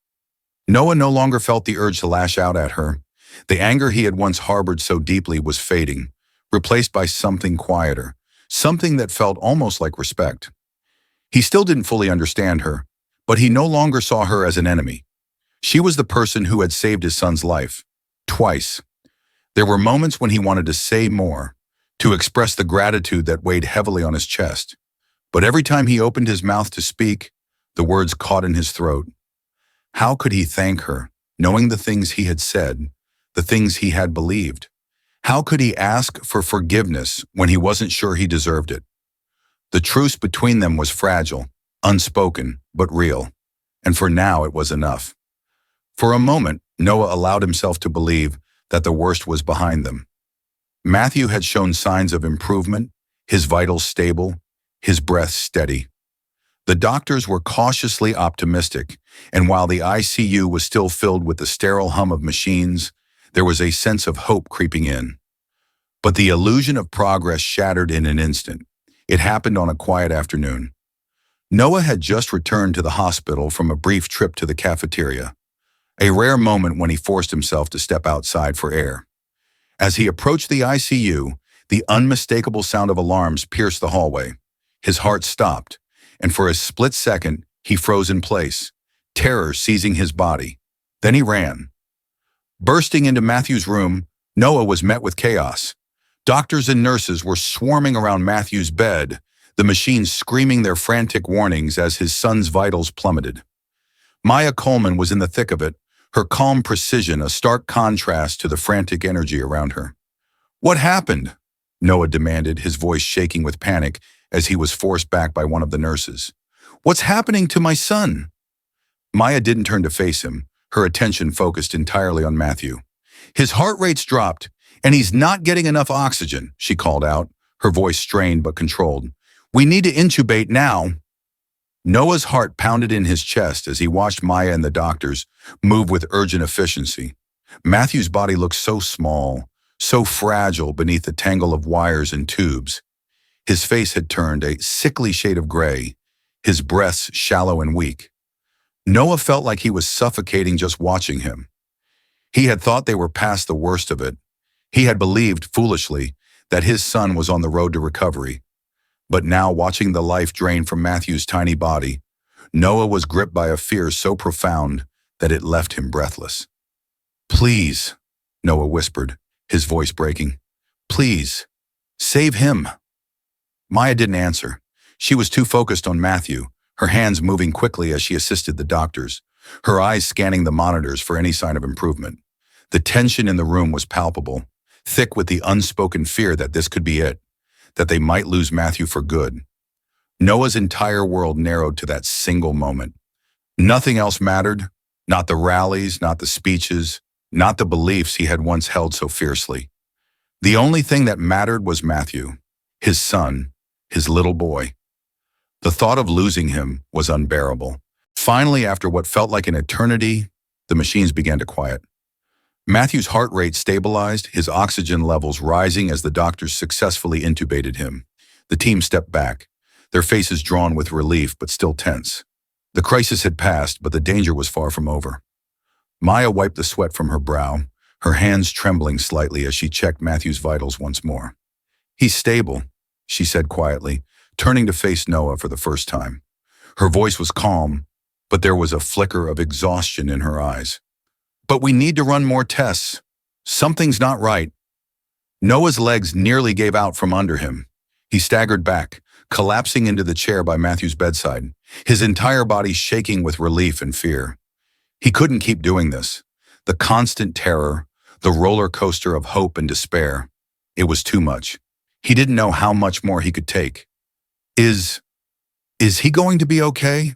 A: Noah no longer felt the urge to lash out at her. The anger he had once harbored so deeply was fading, replaced by something quieter, something that felt almost like respect. He still didn't fully understand her, but he no longer saw her as an enemy. She was the person who had saved his son's life, twice. There were moments when he wanted to say more, to express the gratitude that weighed heavily on his chest. But every time he opened his mouth to speak, the words caught in his throat. How could he thank her, knowing the things he had said, the things he had believed? How could he ask for forgiveness when he wasn't sure he deserved it? The truce between them was fragile, unspoken, but real, and for now it was enough. For a moment, Noah allowed himself to believe that the worst was behind them. Matthew had shown signs of improvement, his vitals stable, his breath steady. The doctors were cautiously optimistic, and while the ICU was still filled with the sterile hum of machines, there was a sense of hope creeping in. But the illusion of progress shattered in an instant. It happened on a quiet afternoon. Noah had just returned to the hospital from a brief trip to the cafeteria, a rare moment when he forced himself to step outside for air. As he approached the ICU, the unmistakable sound of alarms pierced the hallway. His heart stopped, and for a split second, he froze in place, terror seizing his body. Then he ran. Bursting into Matthew's room, Noah was met with chaos. Doctors and nurses were swarming around Matthew's bed, the machines screaming their frantic warnings as his son's vitals plummeted. Maya Coleman was in the thick of it, her calm precision a stark contrast to the frantic energy around her. "What happened?" Noah demanded, his voice shaking with panic as he was forced back by one of the nurses. "What's happening to my son?" Maya didn't turn to face him, her attention focused entirely on Matthew. "His heart rate's dropped, and he's not getting enough oxygen," she called out, her voice strained but controlled. "We need to intubate now." Noah's heart pounded in his chest as he watched Maya and the doctors move with urgent efficiency. Matthew's body looked so small, so fragile beneath the tangle of wires and tubes. His face had turned a sickly shade of gray, his breaths shallow and weak. Noah felt like he was suffocating just watching him. He had thought they were past the worst of it. He had believed, foolishly, that his son was on the road to recovery. But now, watching the life drain from Matthew's tiny body, Noah was gripped by a fear so profound that it left him breathless. "Please," Noah whispered, his voice breaking. "Please, save him." Maya didn't answer. She was too focused on Matthew, her hands moving quickly as she assisted the doctors, her eyes scanning the monitors for any sign of improvement. The tension in the room was palpable, thick with the unspoken fear that this could be it, that they might lose Matthew for good. Noah's entire world narrowed to that single moment. Nothing else mattered, not the rallies, not the speeches, not the beliefs he had once held so fiercely. The only thing that mattered was Matthew, his son, his little boy. The thought of losing him was unbearable. Finally, after what felt like an eternity, the machines began to quiet. Matthew's heart rate stabilized, his oxygen levels rising as the doctors successfully intubated him. The team stepped back, their faces drawn with relief but still tense. The crisis had passed, but the danger was far from over. Maya wiped the sweat from her brow, her hands trembling slightly as she checked Matthew's vitals once more. "He's stable," she said quietly, turning to face Noah for the first time. Her voice was calm, but there was a flicker of exhaustion in her eyes. "But we need to run more tests. Something's not right." Noah's legs nearly gave out from under him. He staggered back, collapsing into the chair by Matthew's bedside, his entire body shaking with relief and fear. He couldn't keep doing this. The constant terror, the roller coaster of hope and despair. It was too much. He didn't know how much more he could take. Is he going to be okay?"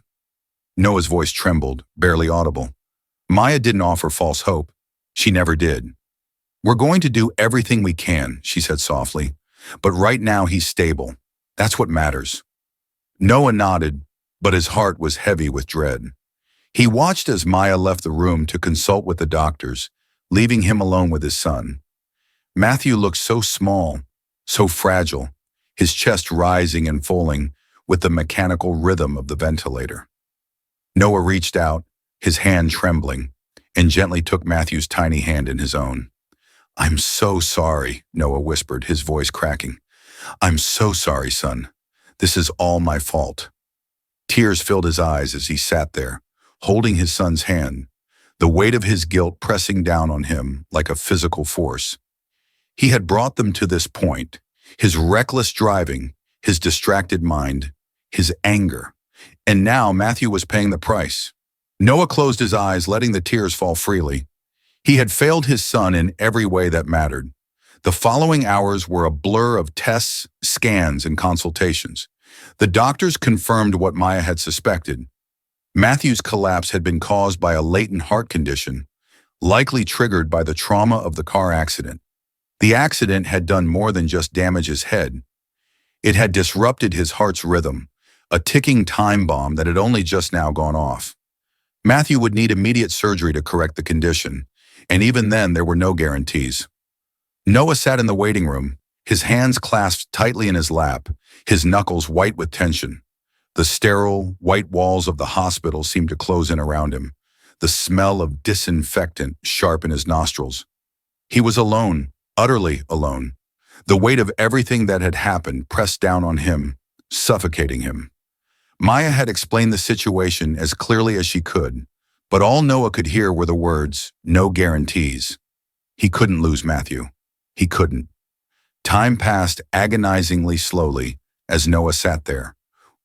A: Noah's voice trembled, barely audible. Maya didn't offer false hope. She never did. "We're going to do everything we can," she said softly. "But right now he's stable. That's what matters." Noah nodded, but his heart was heavy with dread. He watched as Maya left the room to consult with the doctors, leaving him alone with his son. Matthew looked so small, so fragile, his chest rising and falling with the mechanical rhythm of the ventilator. Noah reached out, his hand trembling, and gently took Matthew's tiny hand in his own. "I'm so sorry," Noah whispered, his voice cracking. "I'm so sorry, son. This is all my fault." Tears filled his eyes as he sat there, holding his son's hand, the weight of his guilt pressing down on him like a physical force. He had brought them to this point, his reckless driving, his distracted mind, his anger, and now Matthew was paying the price. Noah closed his eyes, letting the tears fall freely. He had failed his son in every way that mattered. The following hours were a blur of tests, scans, and consultations. The doctors confirmed what Maya had suspected. Matthew's collapse had been caused by a latent heart condition, likely triggered by the trauma of the car accident. The accident had done more than just damage his head. It had disrupted his heart's rhythm, a ticking time bomb that had only just now gone off. Matthew would need immediate surgery to correct the condition, and even then there were no guarantees. Noah sat in the waiting room, his hands clasped tightly in his lap, his knuckles white with tension. The sterile, white walls of the hospital seemed to close in around him, the smell of disinfectant sharp in his nostrils. He was alone, utterly alone. The weight of everything that had happened pressed down on him, suffocating him. Maya had explained the situation as clearly as she could, but all Noah could hear were the words, "no guarantees." He couldn't lose Matthew. He couldn't. Time passed agonizingly slowly as Noah sat there,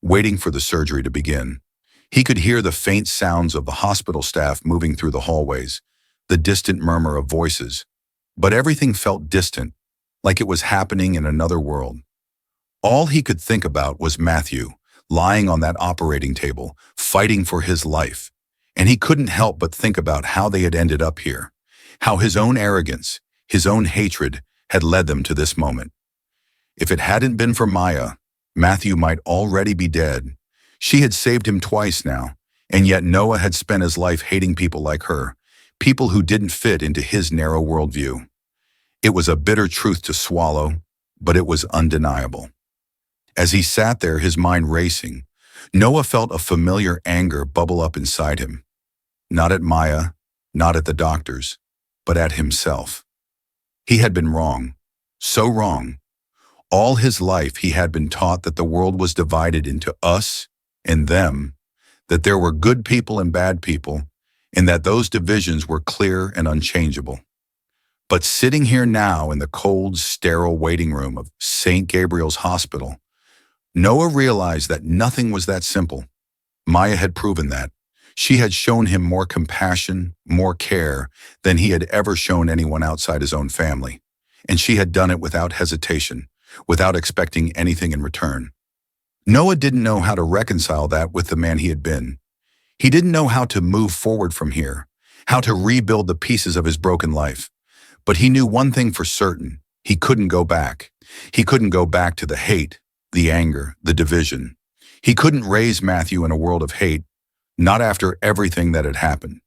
A: waiting for the surgery to begin. He could hear the faint sounds of the hospital staff moving through the hallways, the distant murmur of voices. But everything felt distant, like it was happening in another world. All he could think about was Matthew, lying on that operating table, fighting for his life. And he couldn't help but think about how they had ended up here, how his own arrogance, his own hatred, had led them to this moment. If it hadn't been for Maya, Matthew might already be dead. She had saved him twice now, and yet Noah had spent his life hating people like her, people who didn't fit into his narrow worldview. It was a bitter truth to swallow, but it was undeniable. As he sat there, his mind racing, Noah felt a familiar anger bubble up inside him. Not at Maya, not at the doctors, but at himself. He had been wrong, so wrong. All his life he had been taught that the world was divided into us and them, that there were good people and bad people, and that those divisions were clear and unchangeable. But sitting here now in the cold, sterile waiting room of St. Gabriel's Hospital, Noah realized that nothing was that simple. Maya had proven that. She had shown him more compassion, more care than he had ever shown anyone outside his own family. And she had done it without hesitation, without expecting anything in return. Noah didn't know how to reconcile that with the man he had been. He didn't know how to move forward from here, how to rebuild the pieces of his broken life. But he knew one thing for certain: he couldn't go back. He couldn't go back to the hate, the anger, the division. He couldn't raise Matthew in a world of hate, not after everything that had happened.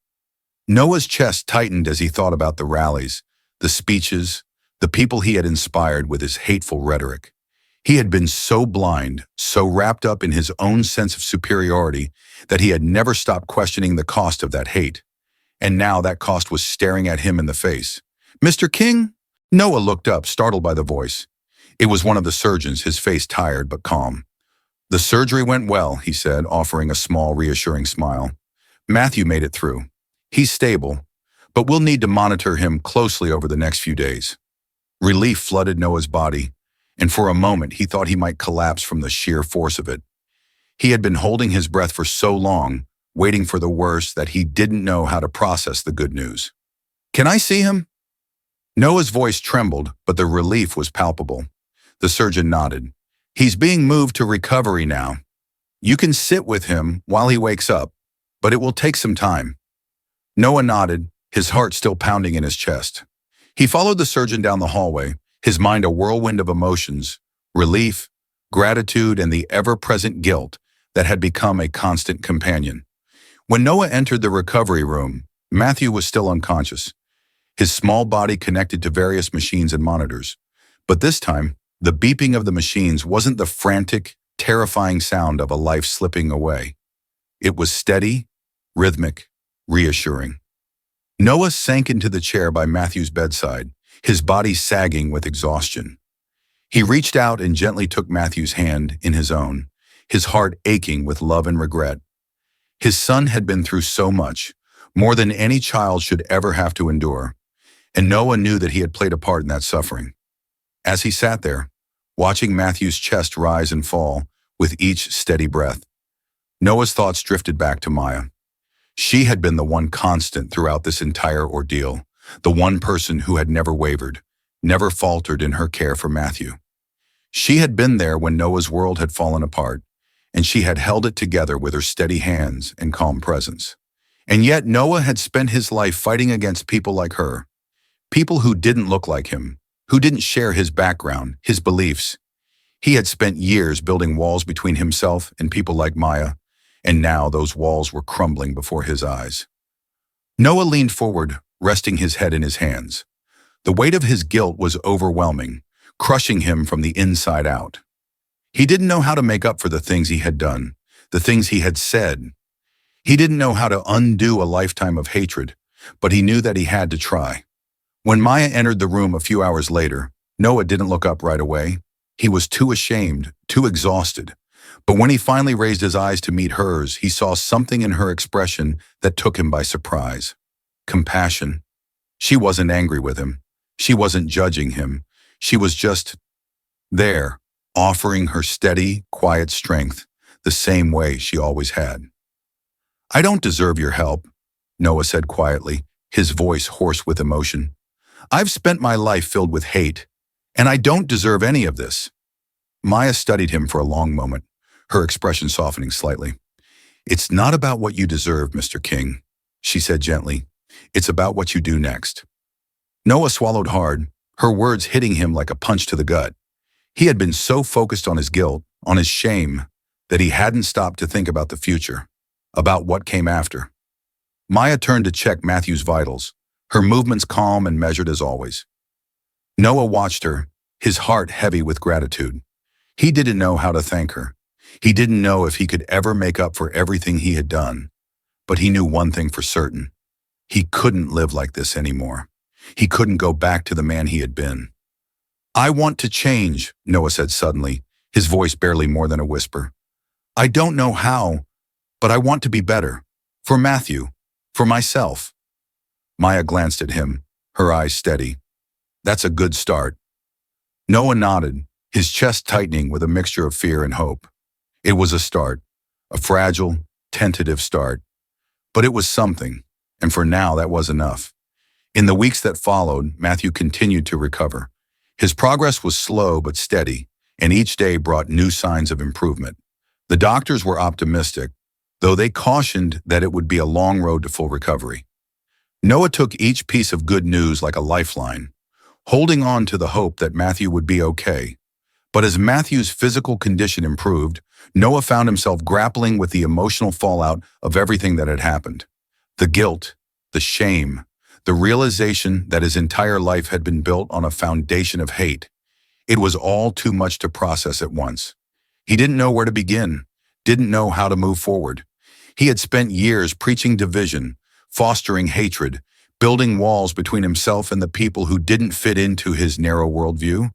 A: Noah's chest tightened as he thought about the rallies, the speeches, the people he had inspired with his hateful rhetoric. He had been so blind, so wrapped up in his own sense of superiority, that he had never stopped questioning the cost of that hate. And now that cost was staring at him in the face. "Mr. King?" Noah looked up, startled by the voice. It was one of the surgeons, his face tired but calm. "The surgery went well," he said, offering a small, reassuring smile. "Matthew made it through. He's stable, but we'll need to monitor him closely over the next few days." Relief flooded Noah's body, and for a moment he thought he might collapse from the sheer force of it. He had been holding his breath for so long, waiting for the worst, that he didn't know how to process the good news. "Can I see him?" Noah's voice trembled, but the relief was palpable. The surgeon nodded. "He's being moved to recovery now. You can sit with him while he wakes up, but it will take some time." Noah nodded, his heart still pounding in his chest. He followed the surgeon down the hallway, his mind a whirlwind of emotions, relief, gratitude, and the ever-present guilt that had become a constant companion. When Noah entered the recovery room, Matthew was still unconscious, his small body connected to various machines and monitors. But this time, the beeping of the machines wasn't the frantic, terrifying sound of a life slipping away. It was steady, rhythmic, reassuring. Noah sank into the chair by Matthew's bedside, his body sagging with exhaustion. He reached out and gently took Matthew's hand in his own, his heart aching with love and regret. His son had been through so much, more than any child should ever have to endure, and Noah knew that he had played a part in that suffering. As he sat there, watching Matthew's chest rise and fall with each steady breath, Noah's thoughts drifted back to Maya. She had been the one constant throughout this entire ordeal, the one person who had never wavered, never faltered in her care for Matthew. She had been there when Noah's world had fallen apart, and she had held it together with her steady hands and calm presence. And yet Noah had spent his life fighting against people like her, people who didn't look like him, who didn't share his background, his beliefs. He had spent years building walls between himself and people like Maya, and now those walls were crumbling before his eyes. Noah leaned forward, resting his head in his hands. The weight of his guilt was overwhelming, crushing him from the inside out. He didn't know how to make up for the things he had done, the things he had said. He didn't know how to undo a lifetime of hatred, but he knew that he had to try. When Maya entered the room a few hours later, Noah didn't look up right away. He was too ashamed, too exhausted, But when he finally raised his eyes to meet hers, he saw something in her expression that took him by surprise. Compassion. She wasn't angry with him. She wasn't judging him. She was just there, offering her steady, quiet strength, the same way she always had. "I don't deserve your help," Noah said quietly, his voice hoarse with emotion. "I've spent my life filled with hate, and I don't deserve any of this." Maya studied him for a long moment, her expression softening slightly. "It's not about what you deserve, Mr. King," she said gently. "It's about what you do next." Noah swallowed hard, her words hitting him like a punch to the gut. He had been so focused on his guilt, on his shame, that he hadn't stopped to think about the future, about what came after. Maya turned to check Matthew's vitals, her movements calm and measured as always. Noah watched her, his heart heavy with gratitude. He didn't know how to thank her. He didn't know if he could ever make up for everything he had done. But he knew one thing for certain. He couldn't live like this anymore. He couldn't go back to the man he had been. "I want to change," Noah said suddenly, his voice barely more than a whisper. "I don't know how, but I want to be better. For Matthew. For myself." Maya glanced at him, her eyes steady. "That's a good start." Noah nodded, his chest tightening with a mixture of fear and hope. It was a start, a fragile, tentative start. But it was something, and for now that was enough. In the weeks that followed, Matthew continued to recover. His progress was slow but steady, and each day brought new signs of improvement. The doctors were optimistic, though they cautioned that it would be a long road to full recovery. Noah took each piece of good news like a lifeline, holding on to the hope that Matthew would be okay. But as Matthew's physical condition improved, Noah found himself grappling with the emotional fallout of everything that had happened. The guilt, the shame, the realization that his entire life had been built on a foundation of hate. It was all too much to process at once. He didn't know where to begin, didn't know how to move forward. He had spent years preaching division, fostering hatred, building walls between himself and the people who didn't fit into his narrow worldview.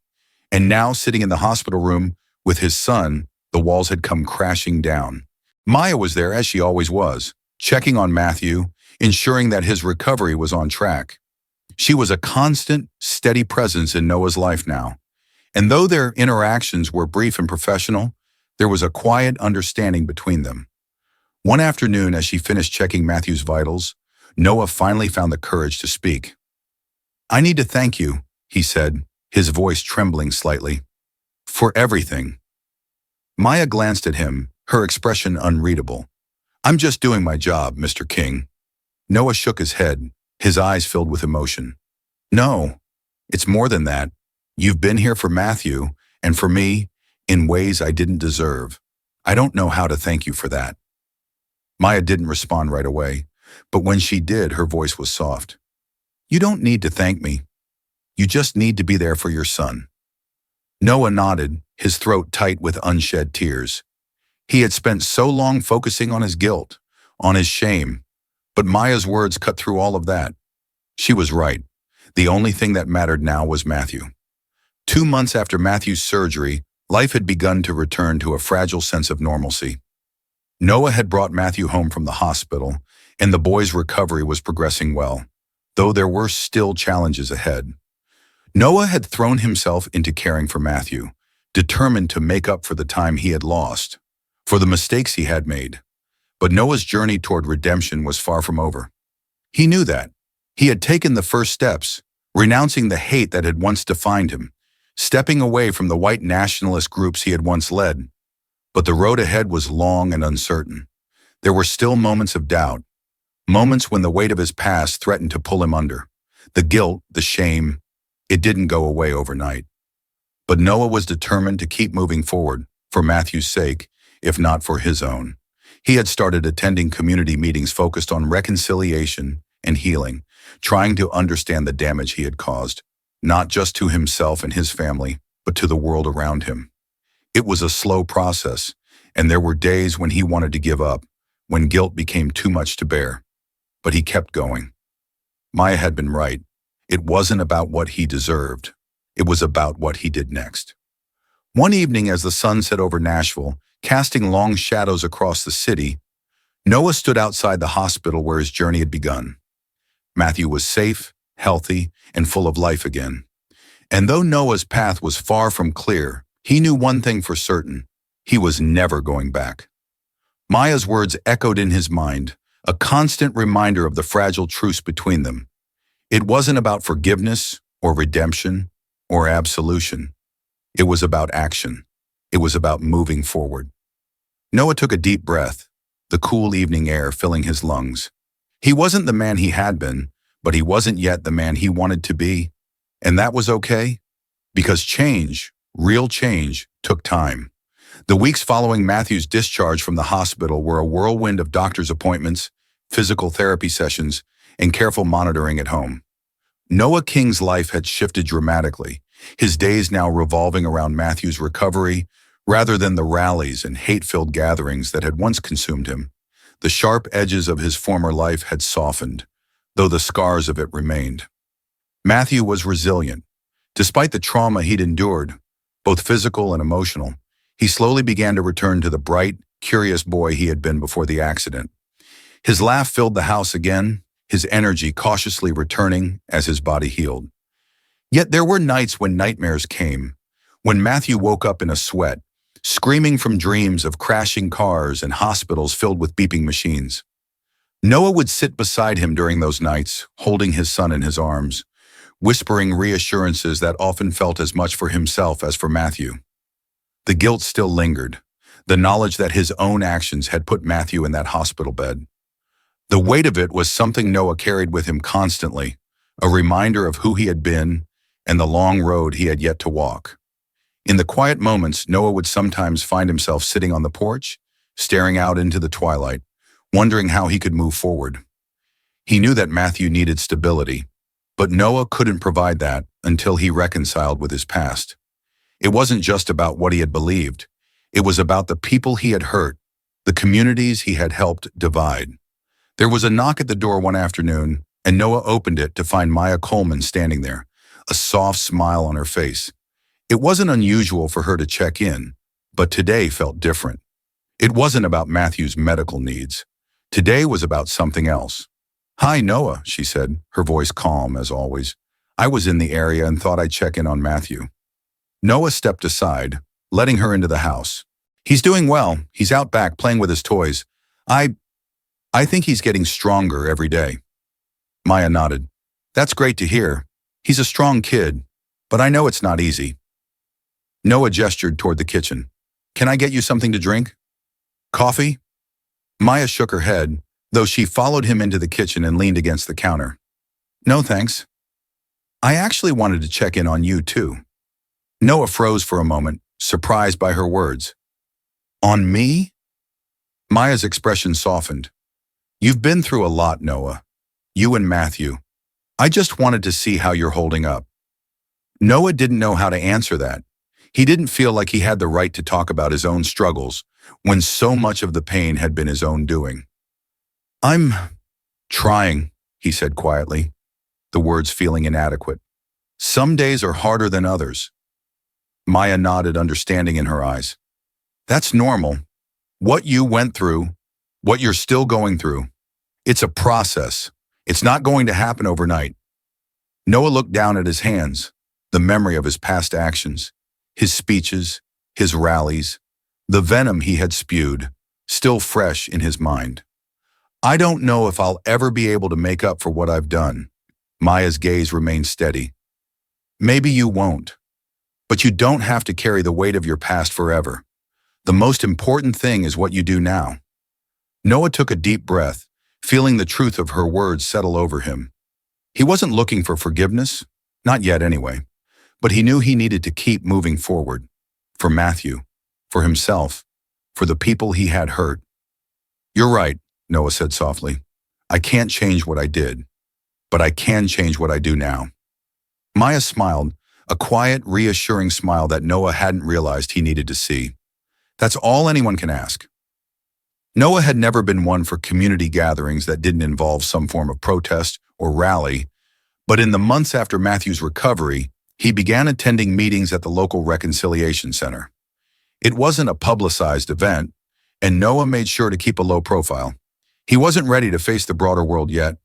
A: And now, sitting in the hospital room with his son, the walls had come crashing down. Maya was there, as she always was, checking on Matthew, ensuring that his recovery was on track. She was a constant, steady presence in Noah's life now. And though their interactions were brief and professional, there was a quiet understanding between them. One afternoon, as she finished checking Matthew's vitals, Noah finally found the courage to speak. "I need to thank you," he said, his voice trembling slightly, "for everything." Maya glanced at him, her expression unreadable. "I'm just doing my job, Mr. King." Noah shook his head, his eyes filled with emotion. "No, it's more than that. You've been here for Matthew, and for me, in ways I didn't deserve. I don't know how to thank you for that." Maya didn't respond right away, but when she did, her voice was soft. "You don't need to thank me. You just need to be there for your son." Noah nodded, his throat tight with unshed tears. He had spent so long focusing on his guilt, on his shame, but Maya's words cut through all of that. She was right. The only thing that mattered now was Matthew. 2 months after Matthew's surgery, life had begun to return to a fragile sense of normalcy. Noah had brought Matthew home from the hospital, and the boy's recovery was progressing well, though there were still challenges ahead. Noah had thrown himself into caring for Matthew, determined to make up for the time he had lost, for the mistakes he had made. But Noah's journey toward redemption was far from over. He knew that. He had taken the first steps, renouncing the hate that had once defined him, stepping away from the white nationalist groups he had once led. But the road ahead was long and uncertain. There were still moments of doubt, moments when the weight of his past threatened to pull him under. The guilt, the shame, it didn't go away overnight. But Noah was determined to keep moving forward, for Matthew's sake, if not for his own. He had started attending community meetings focused on reconciliation and healing, trying to understand the damage he had caused, not just to himself and his family, but to the world around him. It was a slow process, and there were days when he wanted to give up, when guilt became too much to bear. But he kept going. Maya had been right. It wasn't about what he deserved. It was about what he did next. One evening, as the sun set over Nashville, casting long shadows across the city, Noah stood outside the hospital where his journey had begun. Matthew was safe, healthy, and full of life again. And though Noah's path was far from clear, he knew one thing for certain: he was never going back. Maya's words echoed in his mind, a constant reminder of the fragile truce between them. It wasn't about forgiveness or redemption or absolution. It was about action. It was about moving forward. Noah took a deep breath, the cool evening air filling his lungs. He wasn't the man he had been, but he wasn't yet the man he wanted to be. And that was okay, because change, real change, took time. The weeks following Matthew's discharge from the hospital were a whirlwind of doctor's appointments, physical therapy sessions, and careful monitoring at home. Noah King's life had shifted dramatically, his days now revolving around Matthew's recovery rather than the rallies and hate-filled gatherings that had once consumed him. The sharp edges of his former life had softened, though the scars of it remained. Matthew was resilient. Despite the trauma he'd endured, both physical and emotional, he slowly began to return to the bright, curious boy he had been before the accident. His laugh filled the house again, his energy cautiously returning as his body healed. Yet there were nights when nightmares came, when Matthew woke up in a sweat, screaming from dreams of crashing cars and hospitals filled with beeping machines. Noah would sit beside him during those nights, holding his son in his arms, whispering reassurances that often felt as much for himself as for Matthew. The guilt still lingered, the knowledge that his own actions had put Matthew in that hospital bed. The weight of it was something Noah carried with him constantly, a reminder of who he had been and the long road he had yet to walk. In the quiet moments, Noah would sometimes find himself sitting on the porch, staring out into the twilight, wondering how he could move forward. He knew that Matthew needed stability, but Noah couldn't provide that until he reconciled with his past. It wasn't just about what he had believed. It was about the people he had hurt, the communities he had helped divide. There was a knock at the door one afternoon, and Noah opened it to find Maya Coleman standing there, a soft smile on her face. It wasn't unusual for her to check in, but today felt different. It wasn't about Matthew's medical needs. Today was about something else. "Hi, Noah," she said, her voice calm as always. "I was in the area and thought I'd check in on Matthew." Noah stepped aside, letting her into the house. "He's doing well. He's out back playing with his toys. I think he's getting stronger every day." Maya nodded. "That's great to hear. He's a strong kid, but I know it's not easy." Noah gestured toward the kitchen. "Can I get you something to drink? Coffee?" Maya shook her head, though she followed him into the kitchen and leaned against the counter. "No, thanks. I actually wanted to check in on you, too." Noah froze for a moment, surprised by her words. "On me?" Maya's expression softened. "You've been through a lot, Noah. You and Matthew. I just wanted to see how you're holding up." Noah didn't know how to answer that. He didn't feel like he had the right to talk about his own struggles when so much of the pain had been his own doing. "I'm trying," he said quietly, the words feeling inadequate. "Some days are harder than others." Maya nodded, understanding in her eyes. "That's normal. What you went through, what you're still going through, it's a process. It's not going to happen overnight." Noah looked down at his hands, the memory of his past actions, his speeches, his rallies, the venom he had spewed, still fresh in his mind. "I don't know if I'll ever be able to make up for what I've done." Maya's gaze remained steady. "Maybe you won't, but you don't have to carry the weight of your past forever. The most important thing is what you do now." Noah took a deep breath, feeling the truth of her words settle over him. He wasn't looking for forgiveness, not yet anyway, but he knew he needed to keep moving forward, for Matthew, for himself, for the people he had hurt. "You're right," Noah said softly. "I can't change what I did, but I can change what I do now." Maya smiled, a quiet, reassuring smile that Noah hadn't realized he needed to see. That's all anyone can ask. Noah had never been one for community gatherings that didn't involve some form of protest or rally, but in the months after Matthew's recovery, he began attending meetings at the local reconciliation center. It wasn't a publicized event, and Noah made sure to keep a low profile. He wasn't ready to face the broader world yet,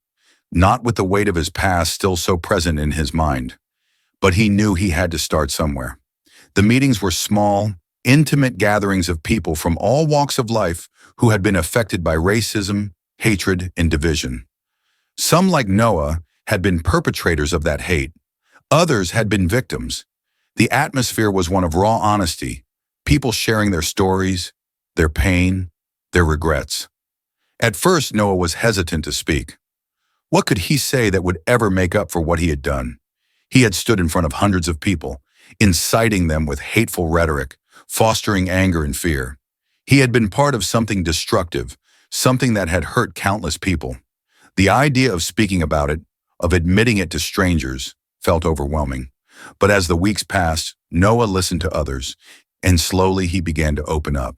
A: not with the weight of his past still so present in his mind. But he knew he had to start somewhere. The meetings were small, intimate gatherings of people from all walks of life who had been affected by racism, hatred, and division. Some, like Noah, had been perpetrators of that hate. Others had been victims. The atmosphere was one of raw honesty, people sharing their stories, their pain, their regrets. At first, Noah was hesitant to speak. What could he say that would ever make up for what he had done? He had stood in front of hundreds of people, inciting them with hateful rhetoric, fostering anger and fear. He had been part of something destructive, something that had hurt countless people. The idea of speaking about it, of admitting it to strangers, felt overwhelming. But as the weeks passed, Noah listened to others, and slowly he began to open up.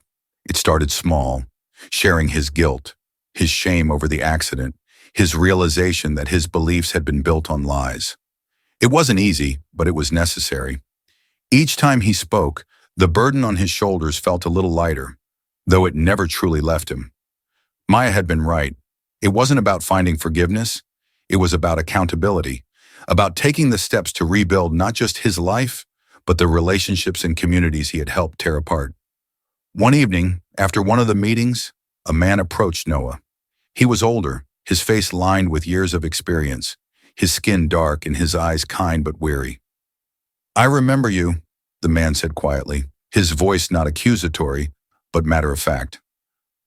A: It started small, sharing his guilt, his shame over the accident, his realization that his beliefs had been built on lies. It wasn't easy, but it was necessary. Each time he spoke, the burden on his shoulders felt a little lighter, though it never truly left him. Maya had been right. It wasn't about finding forgiveness. It was about accountability, about taking the steps to rebuild not just his life, but the relationships and communities he had helped tear apart. One evening, after one of the meetings, a man approached Noah. He was older, his face lined with years of experience, his skin dark and his eyes kind but weary. "I remember you," the man said quietly, his voice not accusatory, but matter-of-fact.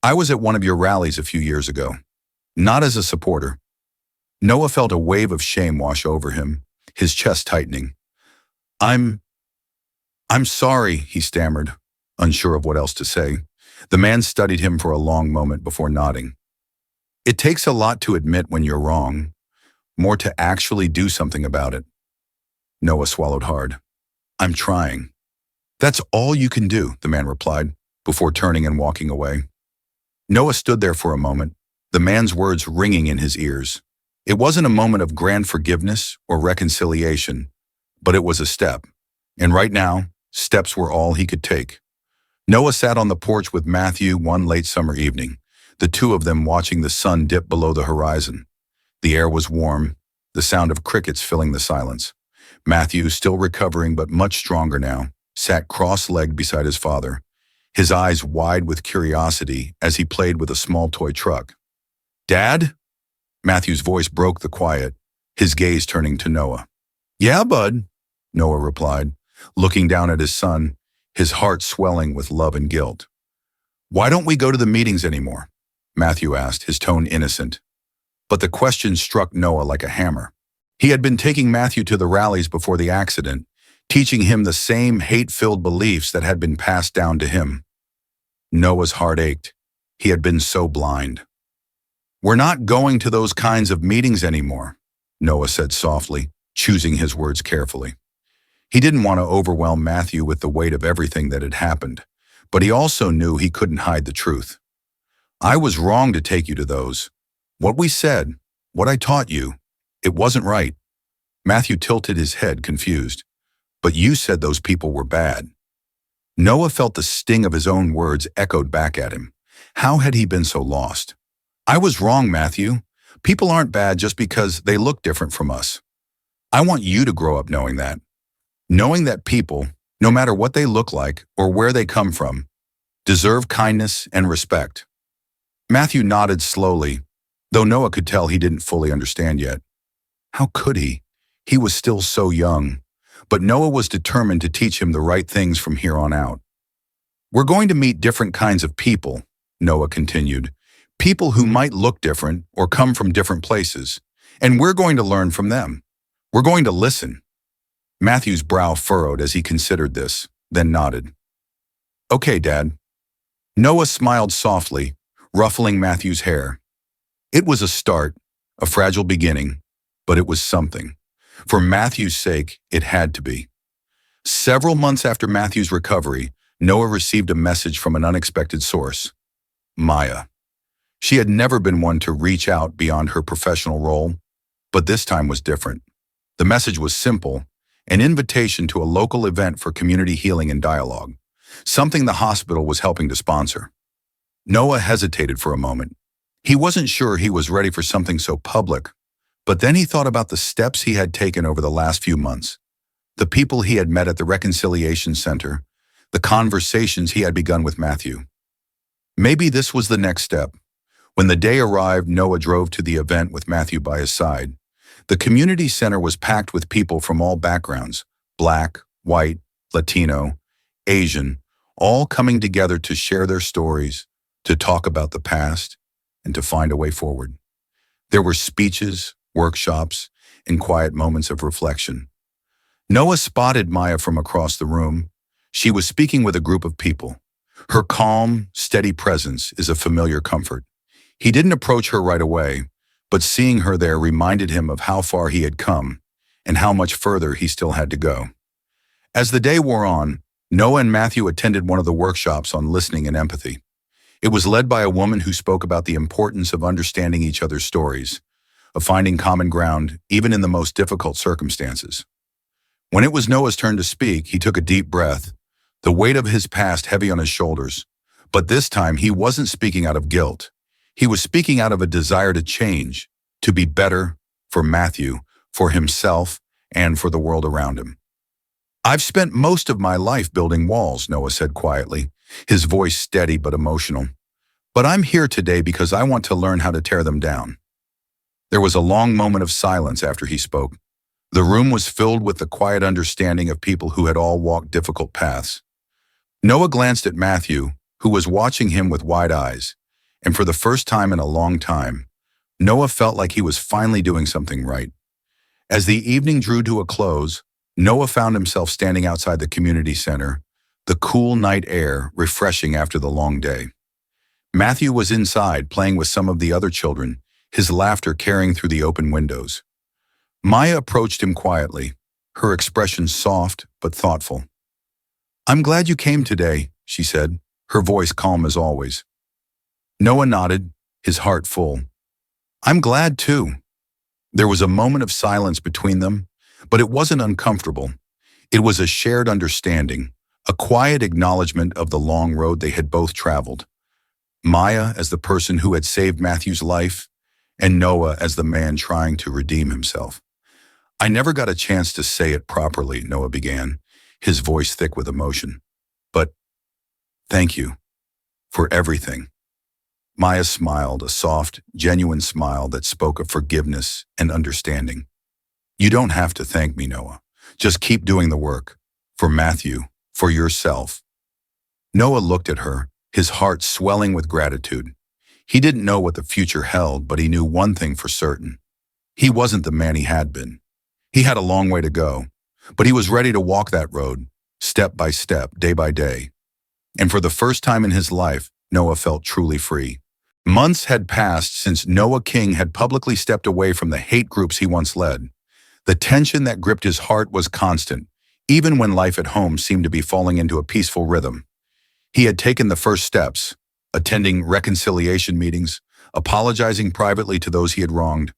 A: "I was at one of your rallies a few years ago, not as a supporter." Noah felt a wave of shame wash over him, his chest tightening. I'm sorry," he stammered, unsure of what else to say. The man studied him for a long moment before nodding. "It takes a lot to admit when you're wrong, more to actually do something about it." Noah swallowed hard. "I'm trying." "That's all you can do," the man replied, before turning and walking away. Noah stood there for a moment, the man's words ringing in his ears. It wasn't a moment of grand forgiveness or reconciliation, but it was a step. And right now, steps were all he could take. Noah sat on the porch with Matthew one late summer evening, the two of them watching the sun dip below the horizon. The air was warm, the sound of crickets filling the silence. Matthew, still recovering but much stronger now, sat cross-legged beside his father, his eyes wide with curiosity as he played with a small toy truck. "Dad?" Matthew's voice broke the quiet, his gaze turning to Noah. "Yeah, bud," Noah replied, looking down at his son, his heart swelling with love and guilt. "Why don't we go to the meetings anymore?" Matthew asked, his tone innocent. But the question struck Noah like a hammer. He had been taking Matthew to the rallies before the accident, teaching him the same hate-filled beliefs that had been passed down to him. Noah's heart ached. He had been so blind. "We're not going to those kinds of meetings anymore," Noah said softly, choosing his words carefully. He didn't want to overwhelm Matthew with the weight of everything that had happened, but he also knew he couldn't hide the truth. "I was wrong to take you to those. What we said, what I taught you, it wasn't right." Matthew tilted his head, confused. "But you said those people were bad." Noah felt the sting of his own words echoed back at him. How had he been so lost? "I was wrong, Matthew. People aren't bad just because they look different from us. I want you to grow up knowing that. Knowing that people, no matter what they look like or where they come from, deserve kindness and respect." Matthew nodded slowly, though Noah could tell he didn't fully understand yet. How could he? He was still so young. But Noah was determined to teach him the right things from here on out. "We're going to meet different kinds of people," Noah continued. "People who might look different or come from different places. And we're going to learn from them. We're going to listen." Matthew's brow furrowed as he considered this, then nodded. "Okay, Dad." Noah smiled softly, ruffling Matthew's hair. It was a start, a fragile beginning, but it was something. For Matthew's sake, it had to be. Several months after Matthew's recovery, Noah received a message from an unexpected source. Maya. She had never been one to reach out beyond her professional role, but this time was different. The message was simple, an invitation to a local event for community healing and dialogue. something the hospital was helping to sponsor. Noah hesitated for a moment. He wasn't sure he was ready for something so public, but then he thought about the steps he had taken over the last few months, the people he had met at the Reconciliation Center, the conversations he had begun with Matthew. Maybe this was the next step. When the day arrived, Noah drove to the event with Matthew by his side. The community center was packed with people from all backgrounds, Black, white, Latino, Asian, all coming together to share their stories, to talk about the past, and to find a way forward. There were speeches, workshops, and quiet moments of reflection. Noah spotted Maya from across the room. She was speaking with a group of people. Her calm, steady presence is a familiar comfort. He didn't approach her right away, but seeing her there reminded him of how far he had come and how much further he still had to go. As the day wore on, Noah and Matthew attended one of the workshops on listening and empathy. It was led by a woman who spoke about the importance of understanding each other's stories, of finding common ground even in the most difficult circumstances. When it was Noah's turn to speak, he took a deep breath, the weight of his past heavy on his shoulders. But this time, he wasn't speaking out of guilt. He was speaking out of a desire to change, to be better for Matthew, for himself, and for the world around him. "I've spent most of my life building walls," Noah said quietly, his voice steady but emotional. "But I'm here today because I want to learn how to tear them down." There was a long moment of silence after he spoke. The room was filled with the quiet understanding of people who had all walked difficult paths. Noah glanced at Matthew, who was watching him with wide eyes, and for the first time in a long time, Noah felt like he was finally doing something right. As the evening drew to a close, Noah found himself standing outside the community center, the cool night air refreshing after the long day. Matthew was inside playing with some of the other children, his laughter carrying through the open windows. Maya approached him quietly, her expression soft but thoughtful. "I'm glad you came today," she said, her voice calm as always. Noah nodded, his heart full. "I'm glad too." There was a moment of silence between them, but it wasn't uncomfortable. It was a shared understanding, a quiet acknowledgement of the long road they had both traveled. Maya as the person who had saved Matthew's life, and Noah as the man trying to redeem himself. "I never got a chance to say it properly," Noah began, his voice thick with emotion. "But thank you for everything." Maya smiled, a soft, genuine smile that spoke of forgiveness and understanding. "You don't have to thank me, Noah. Just keep doing the work. For Matthew, for yourself." Noah looked at her, his heart swelling with gratitude. He didn't know what the future held, but he knew one thing for certain. He wasn't the man he had been. He had a long way to go, but he was ready to walk that road, step by step, day by day. And for the first time in his life, Noah felt truly free. Months had passed since Noah King had publicly stepped away from the hate groups he once led. The tension that gripped his heart was constant, even when life at home seemed to be falling into a peaceful rhythm. He had taken the first steps, attending reconciliation meetings, apologizing privately to those he had wronged.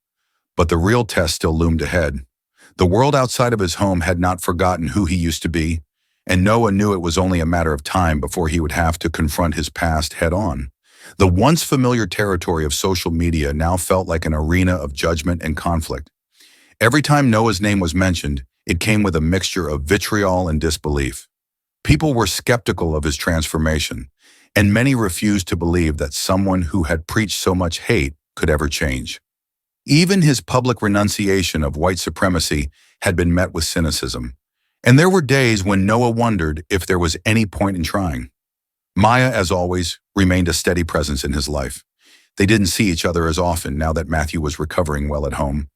A: But the real test still loomed ahead. The world outside of his home had not forgotten who he used to be, and Noah knew it was only a matter of time before he would have to confront his past head-on. The once familiar territory of social media now felt like an arena of judgment and conflict. Every time Noah's name was mentioned, it came with a mixture of vitriol and disbelief. People were skeptical of his transformation, and many refused to believe that someone who had preached so much hate could ever change. Even his public renunciation of white supremacy had been met with cynicism, and there were days when Noah wondered if there was any point in trying. Maya, as always, remained a steady presence in his life. They didn't see each other as often now that Matthew was recovering well at home,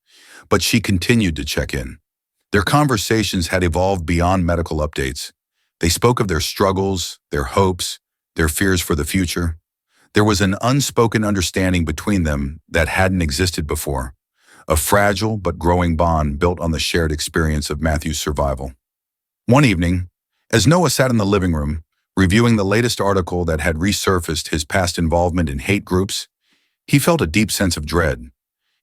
A: but she continued to check in. Their conversations had evolved beyond medical updates. They spoke of their struggles, their hopes, their fears for the future. There was an unspoken understanding between them that hadn't existed before, a fragile but growing bond built on the shared experience of Matthew's survival. One evening, as Noah sat in the living room, reviewing the latest article that had resurfaced his past involvement in hate groups, he felt a deep sense of dread.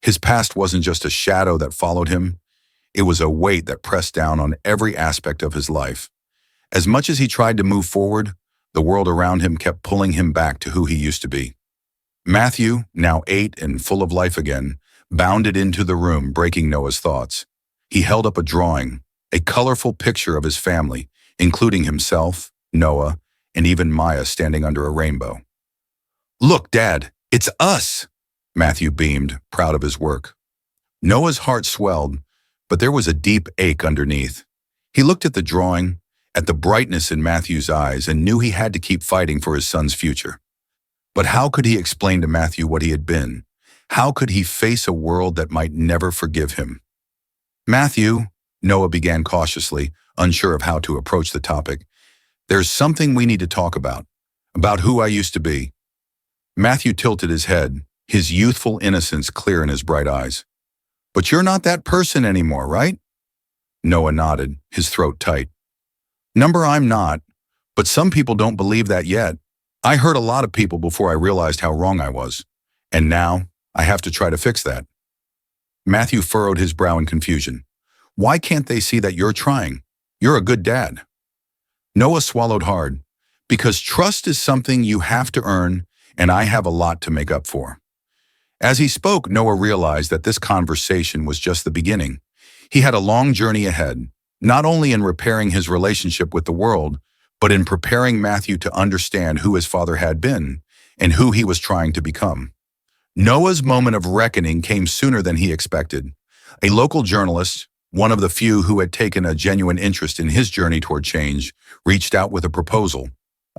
A: His past wasn't just a shadow that followed him, it was a weight that pressed down on every aspect of his life. As much as he tried to move forward, The world around him kept pulling him back to who he used to be. Matthew, now 8 and full of life again, bounded into the room, breaking Noah's thoughts. He held up a drawing, a colorful picture of his family, including himself, Noah, and even Maya standing under a rainbow. "Look, Dad, it's us!" Matthew beamed, proud of his work. Noah's heart swelled, but there was a deep ache underneath. He looked at the drawing, at the brightness in Matthew's eyes, and knew he had to keep fighting for his son's future. But how could he explain to Matthew what he had been? How could he face a world that might never forgive him? "Matthew," Noah began cautiously, unsure of how to approach the topic, "there's something we need to talk about who I used to be." Matthew tilted his head, his youthful innocence clear in his bright eyes. "But you're not that person anymore, right?" Noah nodded, his throat tight. "Number, I'm not, but some people don't believe that yet. I hurt a lot of people before I realized how wrong I was, and now I have to try to fix that." Matthew furrowed his brow in confusion. "Why can't they see that you're trying? You're a good dad." Noah swallowed hard. "Because trust is something you have to earn, and I have a lot to make up for." As he spoke, Noah realized that this conversation was just the beginning. He had a long journey ahead, not only in repairing his relationship with the world, but in preparing Matthew to understand who his father had been and who he was trying to become. Noah's moment of reckoning came sooner than he expected. A local journalist, one of the few who had taken a genuine interest in his journey toward change, reached out with a proposal,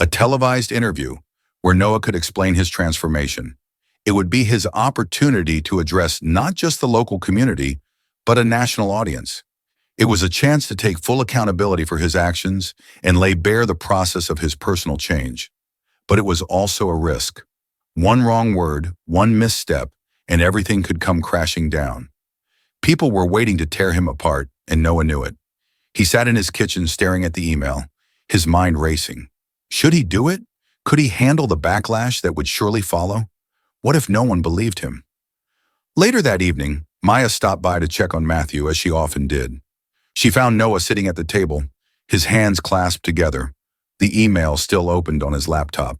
A: a televised interview where Noah could explain his transformation. It would be his opportunity to address not just the local community, but a national audience. It was a chance to take full accountability for his actions and lay bare the process of his personal change. But it was also a risk. One wrong word, one misstep, and everything could come crashing down. People were waiting to tear him apart, and Noah knew it. He sat in his kitchen staring at the email, his mind racing. Should he do it? Could he handle the backlash that would surely follow? What if no one believed him? Later that evening, Maya stopped by to check on Matthew, as she often did. She found Noah sitting at the table, his hands clasped together, the email still opened on his laptop.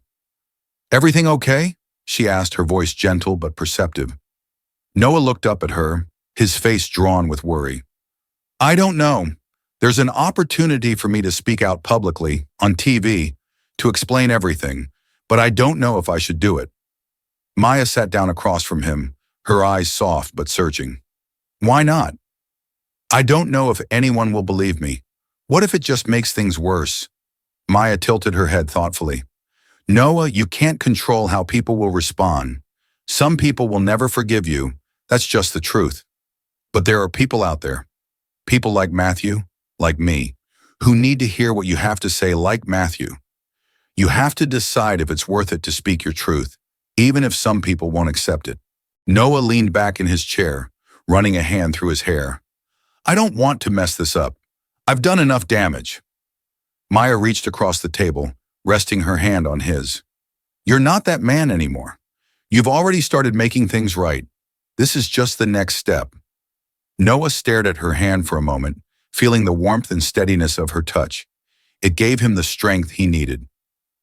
A: "Everything okay?" she asked, her voice gentle but perceptive. Noah looked up at her, his face drawn with worry. "I don't know. There's an opportunity for me to speak out publicly, on TV, to explain everything, but I don't know if I should do it." Maya sat down across from him, her eyes soft but searching. "Why not?" "I don't know if anyone will believe me. What if it just makes things worse?" Maya tilted her head thoughtfully. "Noah, you can't control how people will respond. Some people will never forgive you. That's just the truth. But there are people out there, people like Matthew, like me, who need to hear what you have to say like Matthew. You have to decide if it's worth it to speak your truth, even if some people won't accept it." Noah leaned back in his chair, running a hand through his hair. "I don't want to mess this up. I've done enough damage." Maya reached across the table, resting her hand on his. "You're not that man anymore. You've already started making things right. This is just the next step." Noah stared at her hand for a moment, feeling the warmth and steadiness of her touch. It gave him the strength he needed.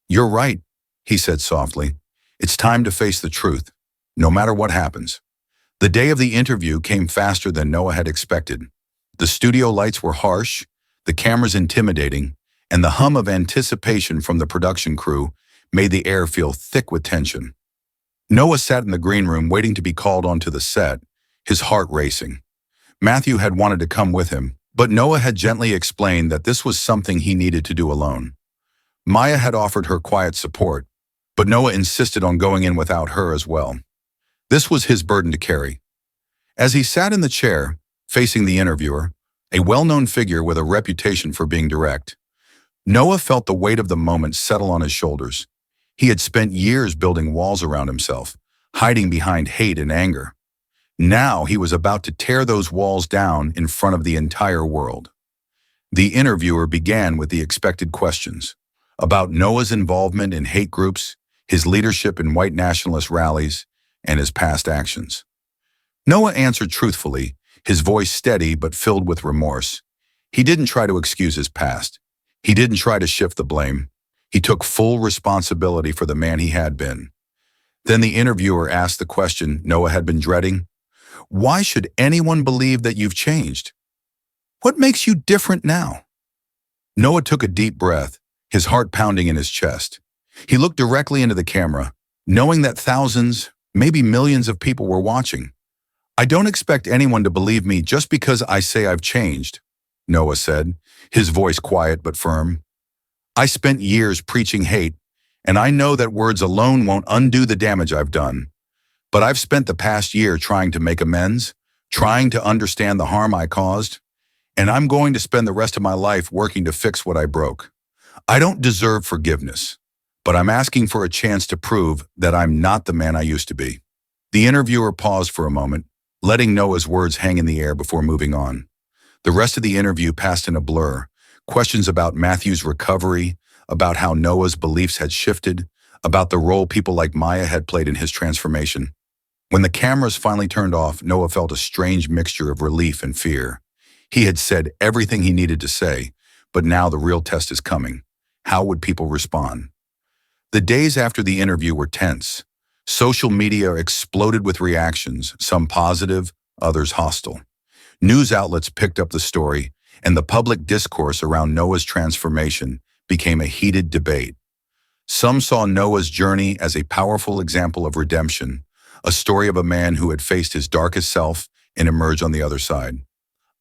A: "You're right," he said softly. "It's time to face the truth, no matter what happens." The day of the interview came faster than Noah had expected. The studio lights were harsh, the cameras intimidating, and the hum of anticipation from the production crew made the air feel thick with tension. Noah sat in the green room waiting to be called onto the set, his heart racing. Matthew had wanted to come with him, but Noah had gently explained that this was something he needed to do alone. Maya had offered her quiet support, but Noah insisted on going in without her as well. This was his burden to carry. As he sat in the chair, facing the interviewer, a well-known figure with a reputation for being direct, Noah felt the weight of the moment settle on his shoulders. He had spent years building walls around himself, hiding behind hate and anger. Now he was about to tear those walls down in front of the entire world. The interviewer began with the expected questions about Noah's involvement in hate groups, his leadership in white nationalist rallies, and his past actions. Noah answered truthfully, his voice steady but filled with remorse. He didn't try to excuse his past. He didn't try to shift the blame. He took full responsibility for the man he had been. Then the interviewer asked the question Noah had been dreading. Why should anyone believe that you've changed? What makes you different now? Noah took a deep breath, his heart pounding in his chest. He looked directly into the camera, knowing that thousands, maybe millions of people were watching. I don't expect anyone to believe me just because I say I've changed, Noah said, his voice quiet but firm. I spent years preaching hate, and I know that words alone won't undo the damage I've done. But I've spent the past year trying to make amends, trying to understand the harm I caused, and I'm going to spend the rest of my life working to fix what I broke. I don't deserve forgiveness, but I'm asking for a chance to prove that I'm not the man I used to be. The interviewer paused for a moment, letting Noah's words hang in the air before moving on. The rest of the interview passed in a blur. Questions about Matthew's recovery, about how Noah's beliefs had shifted, about the role people like Maya had played in his transformation. When the cameras finally turned off, Noah felt a strange mixture of relief and fear. He had said everything he needed to say, but now the real test is coming. How would people respond? The days after the interview were tense. Social media exploded with reactions, some positive, others hostile. News outlets picked up the story, and the public discourse around Noah's transformation became a heated debate. Some saw Noah's journey as a powerful example of redemption, a story of a man who had faced his darkest self and emerged on the other side.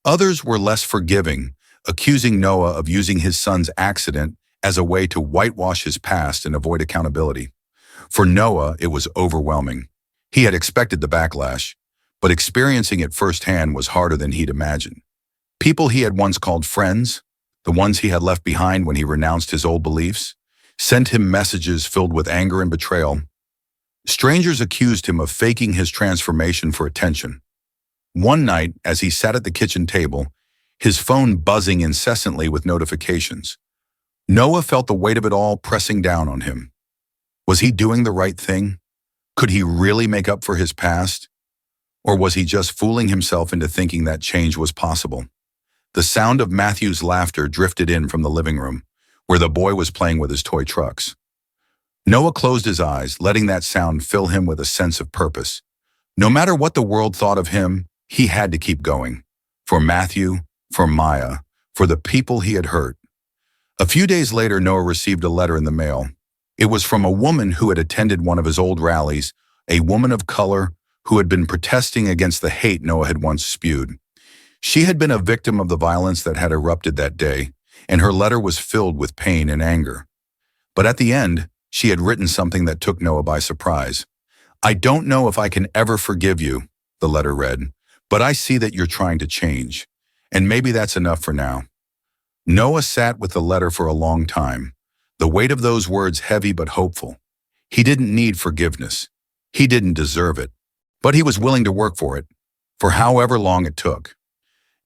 A: Others were less forgiving, accusing Noah of using his son's accident as a way to whitewash his past and avoid accountability. For Noah, it was overwhelming. He had expected the backlash, but experiencing it firsthand was harder than he'd imagined. People he had once called friends, the ones he had left behind when he renounced his old beliefs, sent him messages filled with anger and betrayal. Strangers accused him of faking his transformation for attention. One night, as he sat at the kitchen table, his phone buzzing incessantly with notifications, Noah felt the weight of it all pressing down on him. Was he doing the right thing? Could he really make up for his past? Or was he just fooling himself into thinking that change was possible? The sound of Matthew's laughter drifted in from the living room, where the boy was playing with his toy trucks. Noah closed his eyes, letting that sound fill him with a sense of purpose. No matter what the world thought of him, he had to keep going. For Matthew, for Maya, for the people he had hurt. A few days later, Noah received a letter in the mail. It was from a woman who had attended one of his old rallies, a woman of color who had been protesting against the hate Noah had once spewed. She had been a victim of the violence that had erupted that day, and her letter was filled with pain and anger. But at the end, she had written something that took Noah by surprise. I don't know if I can ever forgive you, the letter read, but I see that you're trying to change, and maybe that's enough for now. Noah sat with the letter for a long time, the weight of those words heavy but hopeful. He didn't need forgiveness. He didn't deserve it, but he was willing to work for it, for however long it took.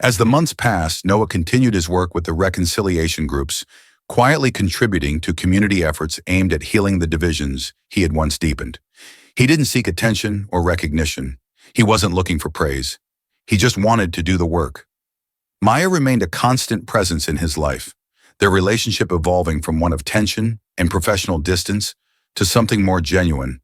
A: As the months passed, Noah continued his work with the reconciliation groups, quietly contributing to community efforts aimed at healing the divisions he had once deepened. He didn't seek attention or recognition. He wasn't looking for praise. He just wanted to do the work. Maya remained a constant presence in his life, their relationship evolving from one of tension and professional distance to something more genuine,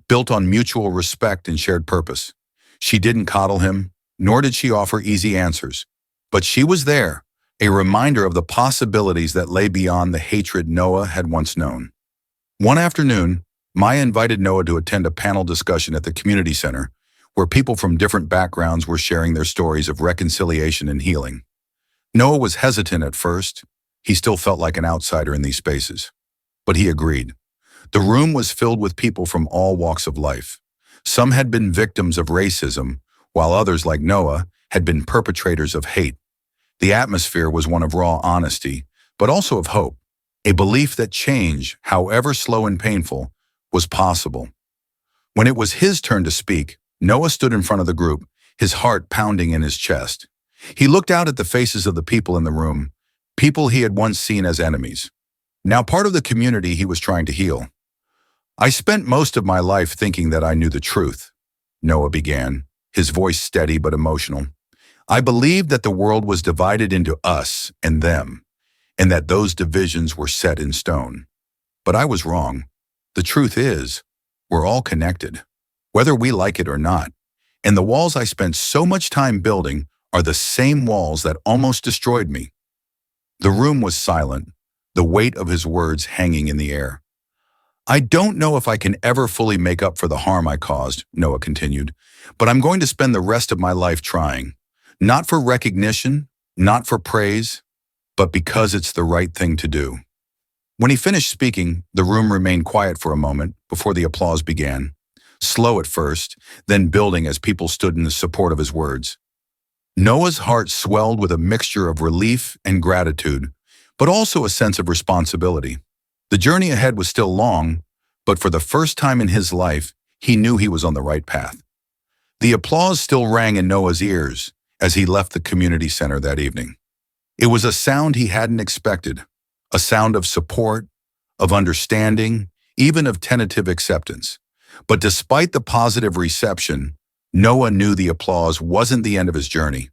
A: built on mutual respect and shared purpose. She didn't coddle him, nor did she offer easy answers, but she was there, a reminder of the possibilities that lay beyond the hatred Noah had once known. One afternoon, Maya invited Noah to attend a panel discussion at the community center, where people from different backgrounds were sharing their stories of reconciliation and healing. Noah was hesitant at first. He still felt like an outsider in these spaces. But he agreed. The room was filled with people from all walks of life. Some had been victims of racism, while others, like Noah, had been perpetrators of hate. The atmosphere was one of raw honesty, but also of hope, a belief that change, however slow and painful, was possible. When it was his turn to speak, Noah stood in front of the group, his heart pounding in his chest. He looked out at the faces of the people in the room, people he had once seen as enemies, now part of the community he was trying to heal. I spent most of my life thinking that I knew the truth, Noah began, his voice steady but emotional. I believed that the world was divided into us and them, and that those divisions were set in stone. But I was wrong. The truth is, we're all connected, whether we like it or not. And the walls I spent so much time building are the same walls that almost destroyed me. The room was silent, the weight of his words hanging in the air. I don't know if I can ever fully make up for the harm I caused, Noah continued, but I'm going to spend the rest of my life trying. Not for recognition, not for praise, but because it's the right thing to do. When he finished speaking, the room remained quiet for a moment before the applause began. Slow at first, then building as people stood in the support of his words. Noah's heart swelled with a mixture of relief and gratitude, but also a sense of responsibility. The journey ahead was still long, but for the first time in his life, he knew he was on the right path. The applause still rang in Noah's ears as he left the community center that evening. It was a sound he hadn't expected, a sound of support, of understanding, even of tentative acceptance. But despite the positive reception, Noah knew the applause wasn't the end of his journey.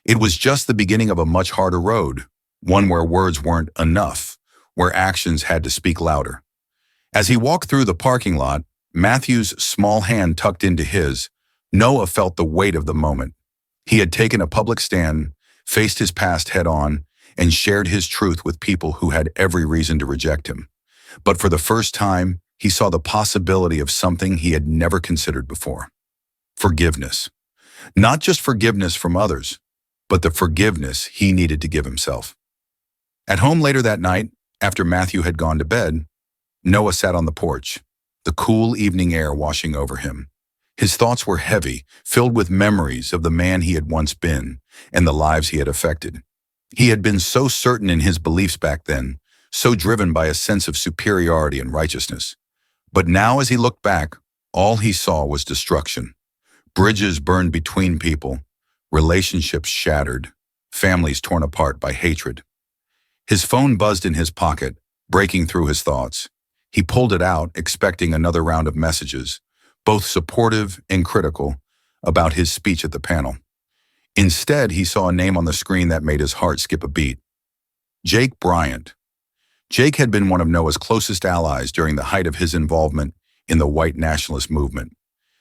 A: It was just the beginning of a much harder road, one where words weren't enough, where actions had to speak louder. As he walked through the parking lot, Matthew's small hand tucked into his, Noah felt the weight of the moment. He had taken a public stand, faced his past head-on, and shared his truth with people who had every reason to reject him. But for the first time, he saw the possibility of something he had never considered before. Forgiveness. Not just forgiveness from others, but the forgiveness he needed to give himself. At home later that night, after Matthew had gone to bed, Noah sat on the porch, the cool evening air washing over him. His thoughts were heavy, filled with memories of the man he had once been and the lives he had affected. He had been so certain in his beliefs back then, so driven by a sense of superiority and righteousness. But now as he looked back, all he saw was destruction. Bridges burned between people, relationships shattered, families torn apart by hatred. His phone buzzed in his pocket, breaking through his thoughts. He pulled it out, expecting another round of messages, both supportive and critical, about his speech at the panel. Instead, he saw a name on the screen that made his heart skip a beat. Jake Bryant. Jake had been one of Noah's closest allies during the height of his involvement in the white nationalist movement.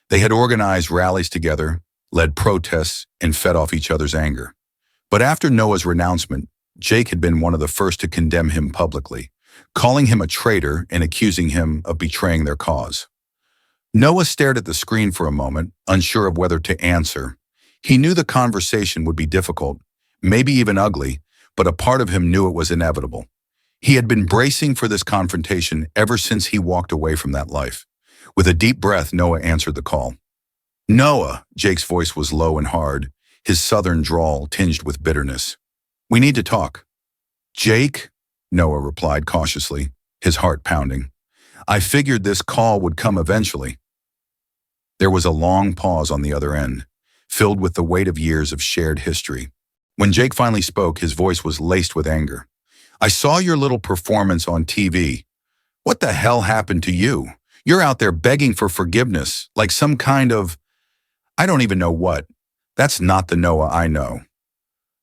A: They had organized rallies together, led protests, and fed off each other's anger. But after Noah's renouncement, Jake had been one of the first to condemn him publicly, calling him a traitor and accusing him of betraying their cause. Noah stared at the screen for a moment, unsure of whether to answer. He knew the conversation would be difficult, maybe even ugly, but a part of him knew it was inevitable. He had been bracing for this confrontation ever since he walked away from that life. With a deep breath, Noah answered the call. Noah, Jake's voice was low and hard, his southern drawl tinged with bitterness. We need to talk. Jake, Noah replied cautiously, his heart pounding. I figured this call would come eventually. There was a long pause on the other end, filled with the weight of years of shared history. When Jake finally spoke, his voice was laced with anger. I saw your little performance on TV. What the hell happened to you? You're out there begging for forgiveness, like some kind of, I don't even know what. That's not the Noah I know.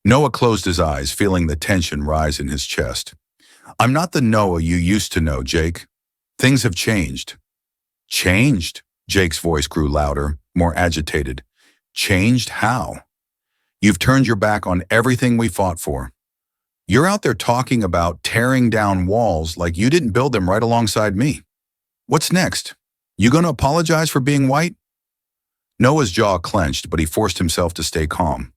A: Noah closed his eyes, feeling the tension rise in his chest. I'm not the Noah you used to know, Jake. Things have changed. Changed? Jake's voice grew louder, more agitated. Changed how? You've turned your back on everything we fought for. You're out there talking about tearing down walls like you didn't build them right alongside me. What's next? You gonna apologize for being white? Noah's jaw clenched, but he forced himself to stay calm.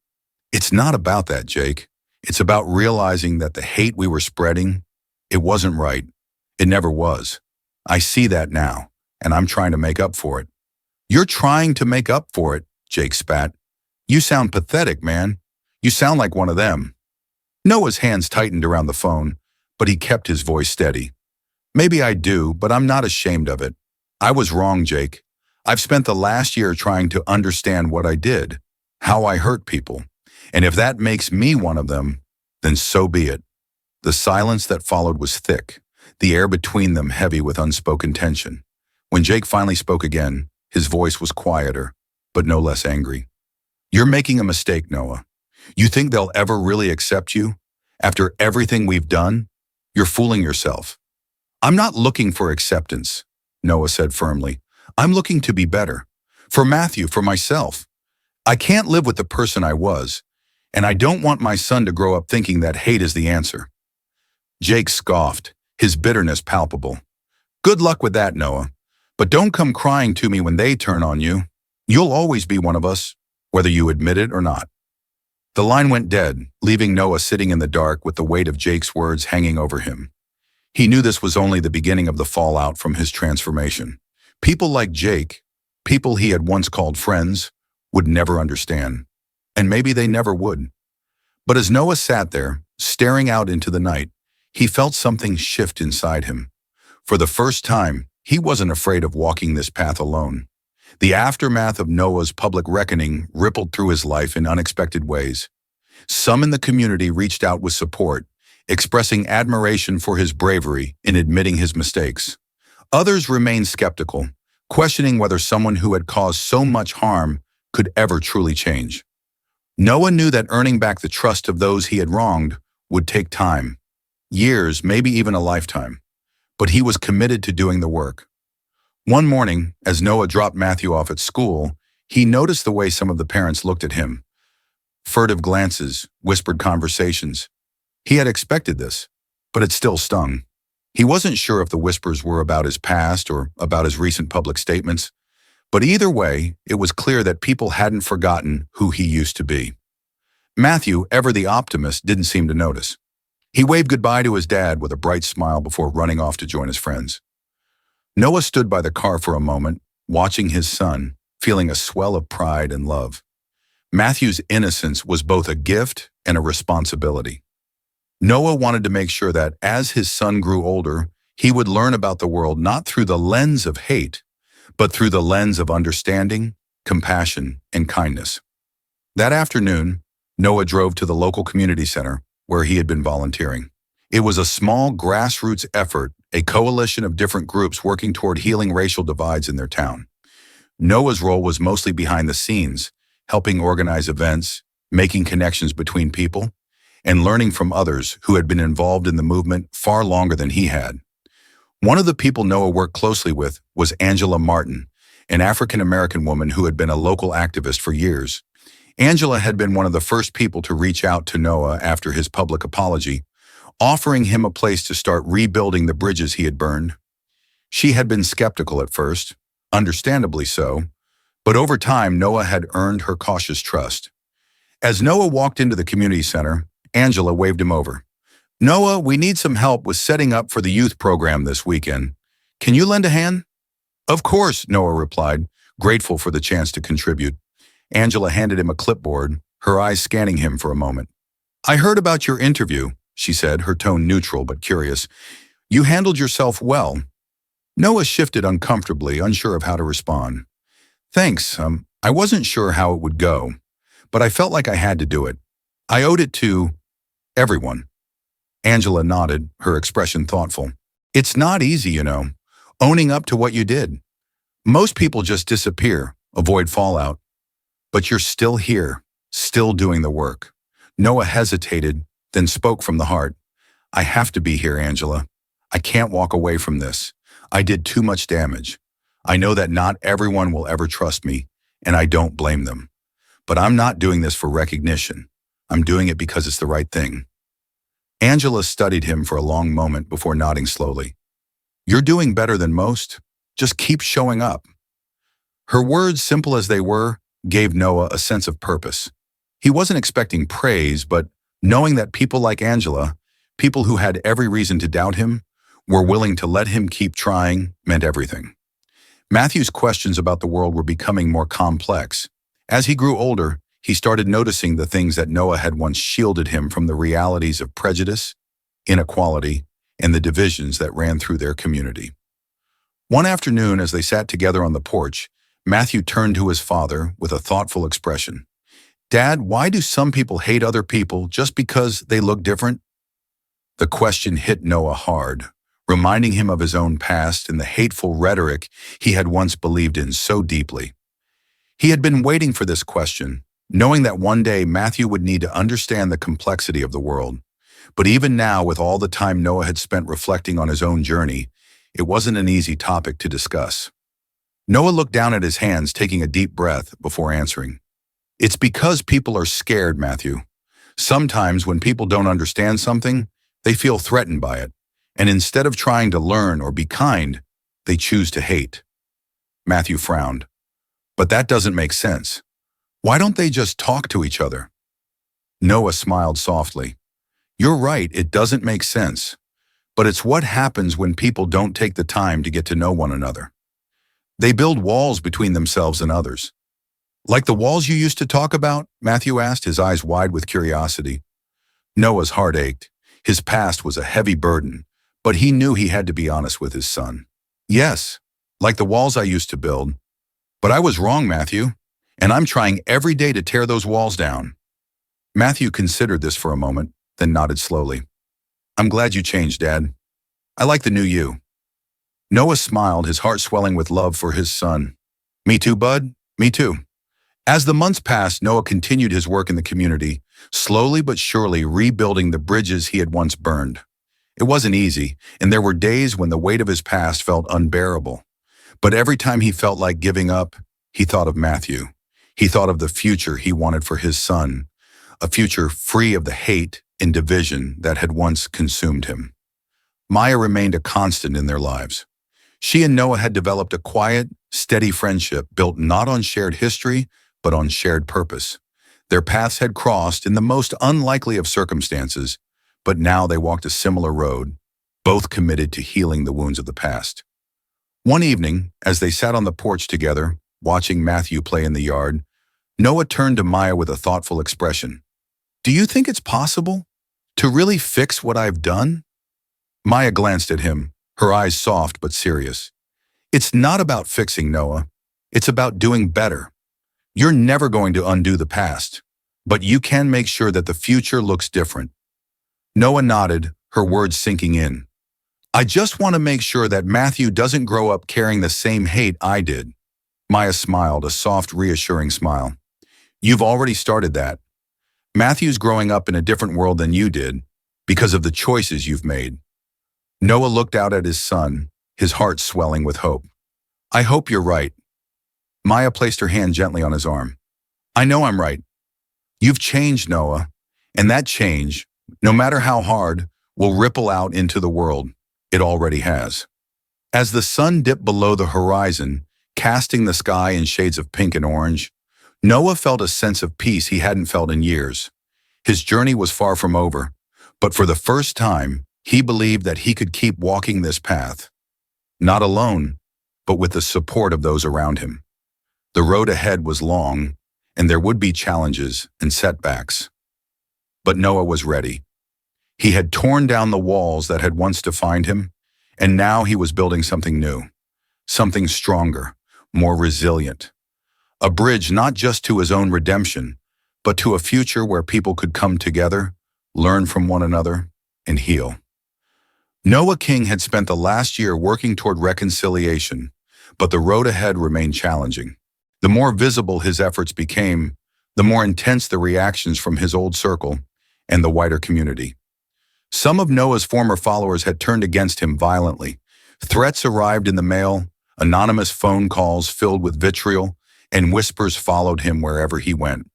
A: It's not about that, Jake. It's about realizing that the hate we were spreading, it wasn't right. It never was. I see that now, and I'm trying to make up for it. You're trying to make up for it, Jake spat. You sound pathetic, man. You sound like one of them. Noah's hands tightened around the phone, but he kept his voice steady. Maybe I do, but I'm not ashamed of it. I was wrong, Jake. I've spent the last year trying to understand what I did, how I hurt people. And if that makes me one of them, then so be it. The silence that followed was thick, the air between them heavy with unspoken tension. When Jake finally spoke again, his voice was quieter, but no less angry. You're making a mistake, Noah. You think they'll ever really accept you? After everything we've done? You're fooling yourself. I'm not looking for acceptance, Noah said firmly. I'm looking to be better. For Matthew, for myself. I can't live with the person I was, and I don't want my son to grow up thinking that hate is the answer. Jake scoffed, his bitterness palpable. Good luck with that, Noah. But don't come crying to me when they turn on you. You'll always be one of us, whether you admit it or not. The line went dead, leaving Noah sitting in the dark with the weight of Jake's words hanging over him. He knew this was only the beginning of the fallout from his transformation. People like Jake, people he had once called friends, would never understand. And maybe they never would. But as Noah sat there, staring out into the night, he felt something shift inside him. For the first time, he wasn't afraid of walking this path alone. The aftermath of Noah's public reckoning rippled through his life in unexpected ways. Some in the community reached out with support, expressing admiration for his bravery in admitting his mistakes. Others remained skeptical, questioning whether someone who had caused so much harm could ever truly change. Noah knew that earning back the trust of those he had wronged would take time, years, maybe even a lifetime. But he was committed to doing the work. One morning, as Noah dropped Matthew off at school, he noticed the way some of the parents looked at him. Furtive glances, whispered conversations. He had expected this, but it still stung. He wasn't sure if the whispers were about his past or about his recent public statements, but either way, it was clear that people hadn't forgotten who he used to be. Matthew, ever the optimist, didn't seem to notice. He waved goodbye to his dad with a bright smile before running off to join his friends. Noah stood by the car for a moment, watching his son, feeling a swell of pride and love. Matthew's innocence was both a gift and a responsibility. Noah wanted to make sure that, as his son grew older, he would learn about the world not through the lens of hate, but through the lens of understanding, compassion, and kindness. That afternoon, Noah drove to the local community center where he had been volunteering. It was a small grassroots effort, a coalition of different groups working toward healing racial divides in their town. Noah's role was mostly behind the scenes, helping organize events, making connections between people, and learning from others who had been involved in the movement far longer than he had. One of the people Noah worked closely with was Angela Martin, an African-American woman who had been a local activist for years. Angela had been one of the first people to reach out to Noah after his public apology, offering him a place to start rebuilding the bridges he had burned. She had been skeptical at first, understandably so, but over time Noah had earned her cautious trust. As Noah walked into the community center, Angela waved him over. "Noah, we need some help with setting up for the youth program this weekend. Can you lend a hand?" "Of course," Noah replied, grateful for the chance to contribute. Angela handed him a clipboard, her eyes scanning him for a moment. "I heard about your interview," she said, her tone neutral but curious. "You handled yourself well." Noah shifted uncomfortably, unsure of how to respond. "Thanks. I wasn't sure how it would go, but I felt like I had to do it. I owed it to everyone." Angela nodded, her expression thoughtful. "It's not easy, you know, owning up to what you did. Most people just disappear, avoid fallout. But you're still here, still doing the work." Noah hesitated, then spoke from the heart. "I have to be here, Angela. I can't walk away from this. I did too much damage. I know that not everyone will ever trust me, and I don't blame them. But I'm not doing this for recognition. I'm doing it because it's the right thing." Angela studied him for a long moment before nodding slowly. "You're doing better than most. Just keep showing up." Her words, simple as they were, gave Noah a sense of purpose. He wasn't expecting praise, but knowing that people like Angela, people who had every reason to doubt him, were willing to let him keep trying, meant everything. Matthew's questions about the world were becoming more complex. As he grew older, he started noticing the things that Noah had once shielded him from, the realities of prejudice, inequality, and the divisions that ran through their community. One afternoon, as they sat together on the porch, Matthew turned to his father with a thoughtful expression. "Dad, why do some people hate other people just because they look different?" The question hit Noah hard, reminding him of his own past and the hateful rhetoric he had once believed in so deeply. He had been waiting for this question, knowing that one day Matthew would need to understand the complexity of the world. But even now, with all the time Noah had spent reflecting on his own journey, It wasn't an easy topic to discuss. Noah looked down at his hands, taking a deep breath before answering. It's because people are scared, Matthew. Sometimes when people don't understand something, they feel threatened by it, and instead of trying to learn or be kind, they choose to hate. Matthew frowned. But that doesn't make sense. Why don't they just talk to each other? Noah smiled softly. You're right, it doesn't make sense. But it's what happens when people don't take the time to get to know one another. They build walls between themselves and others. Like the walls you used to talk about? Matthew asked, his eyes wide with curiosity. Noah's heart ached. His past was a heavy burden, but he knew he had to be honest with his son. Yes, like the walls I used to build. But I was wrong, Matthew, and I'm trying every day to tear those walls down. Matthew considered this for a moment, then nodded slowly. I'm glad you changed, Dad. I like the new you. Noah smiled, his heart swelling with love for his son. Me too, bud. Me too. As the months passed, Noah continued his work in the community, slowly but surely rebuilding the bridges he had once burned. It wasn't easy, and there were days when the weight of his past felt unbearable. But every time he felt like giving up, he thought of Matthew. He thought of the future he wanted for his son, a future free of the hate and division that had once consumed him. Maya remained a constant in their lives. She and Noah had developed a quiet, steady friendship built not on shared history, but on shared purpose. Their paths had crossed in the most unlikely of circumstances, but now they walked a similar road, both committed to healing the wounds of the past. One evening, as they sat on the porch together, watching Matthew play in the yard, Noah turned to Maya with a thoughtful expression. Do you think it's possible to really fix what I've done? Maya glanced at him, her eyes soft but serious. It's not about fixing, Noah. It's about doing better. You're never going to undo the past, but you can make sure that the future looks different. Noah nodded, her words sinking in. I just want to make sure that Matthew doesn't grow up carrying the same hate I did. Maya smiled, a soft, reassuring smile. You've already started that. Matthew's growing up in a different world than you did because of the choices you've made. Noah looked out at his son, his heart swelling with hope. I hope you're right. Maya placed her hand gently on his arm. I know I'm right. You've changed, Noah, and that change, no matter how hard, will ripple out into the world. It already has. As the sun dipped below the horizon, casting the sky in shades of pink and orange, Noah felt a sense of peace he hadn't felt in years. His journey was far from over, but for the first time, he believed that he could keep walking this path. Not alone, but with the support of those around him. The road ahead was long, and there would be challenges and setbacks. But Noah was ready. He had torn down the walls that had once defined him, and now he was building something new, something stronger, more resilient. A bridge not just to his own redemption, but to a future where people could come together, learn from one another, and heal. Noah King had spent the last year working toward reconciliation, but the road ahead remained challenging. The more visible his efforts became, the more intense the reactions from his old circle and the wider community. Some of Noah's former followers had turned against him violently. Threats arrived in the mail, anonymous phone calls filled with vitriol, and whispers followed him wherever he went.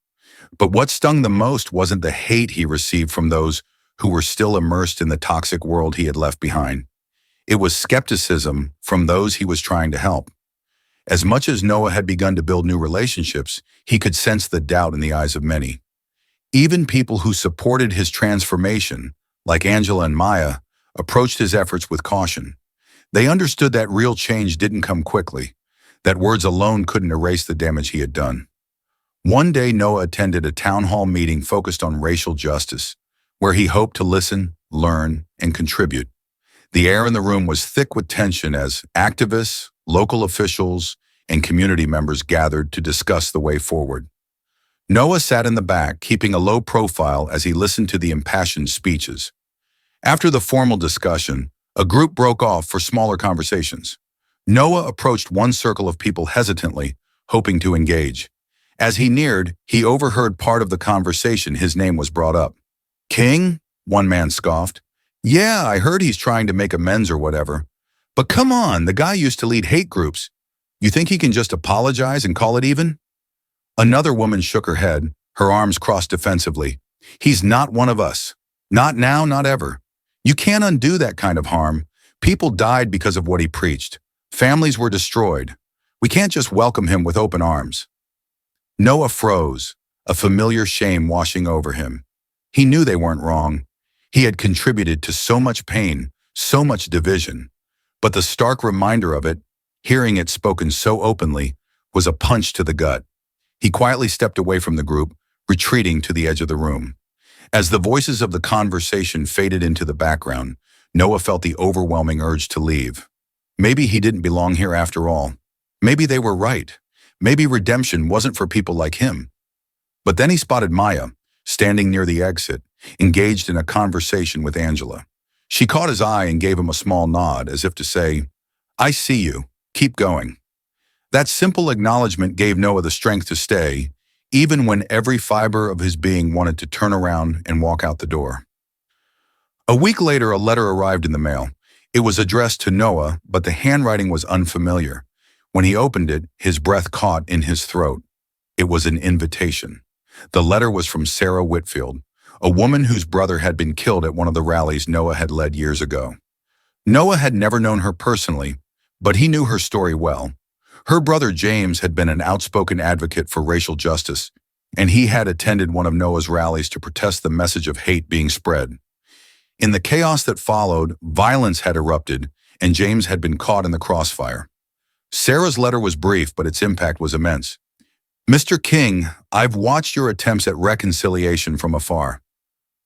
A: But what stung the most wasn't the hate he received from those who were still immersed in the toxic world he had left behind. It was skepticism from those he was trying to help. As much as Noah had begun to build new relationships, he could sense the doubt in the eyes of many. Even people who supported his transformation, like Angela and Maya, approached his efforts with caution. They understood that real change didn't come quickly, that words alone couldn't erase the damage he had done. One day, Noah attended a town hall meeting focused on racial justice, where he hoped to listen, learn, and contribute. The air in the room was thick with tension as activists, local officials, and community members gathered to discuss the way forward. Noah sat in the back, keeping a low profile as he listened to the impassioned speeches. After the formal discussion, a group broke off for smaller conversations. Noah approached one circle of people hesitantly, hoping to engage. As he neared, he overheard part of the conversation. His name was brought up. King? One man scoffed. Yeah, I heard he's trying to make amends or whatever. But come on, the guy used to lead hate groups. You think he can just apologize and call it even? Another woman shook her head, her arms crossed defensively. He's not one of us. Not now, not ever. You can't undo that kind of harm. People died because of what he preached. Families were destroyed. We can't just welcome him with open arms. Noah froze, a familiar shame washing over him. He knew they weren't wrong. He had contributed to so much pain, so much division. But the stark reminder of it, hearing it spoken so openly, was a punch to the gut. He quietly stepped away from the group, retreating to the edge of the room. As the voices of the conversation faded into the background, Noah felt the overwhelming urge to leave. Maybe he didn't belong here after all. Maybe they were right. Maybe redemption wasn't for people like him. But then he spotted Maya, standing near the exit, engaged in a conversation with Angela. She caught his eye and gave him a small nod, as if to say, "I see you. Keep going." That simple acknowledgement gave Noah the strength to stay, even when every fiber of his being wanted to turn around and walk out the door. A week later, a letter arrived in the mail. It was addressed to Noah, but the handwriting was unfamiliar. When he opened it, his breath caught in his throat. It was an invitation. The letter was from Sarah Whitfield, a woman whose brother had been killed at one of the rallies Noah had led years ago. Noah had never known her personally, but he knew her story well. Her brother James had been an outspoken advocate for racial justice, and he had attended one of Noah's rallies to protest the message of hate being spread. In the chaos that followed, violence had erupted, and James had been caught in the crossfire. Sarah's letter was brief, but its impact was immense. "Mr. King, I've watched your attempts at reconciliation from afar.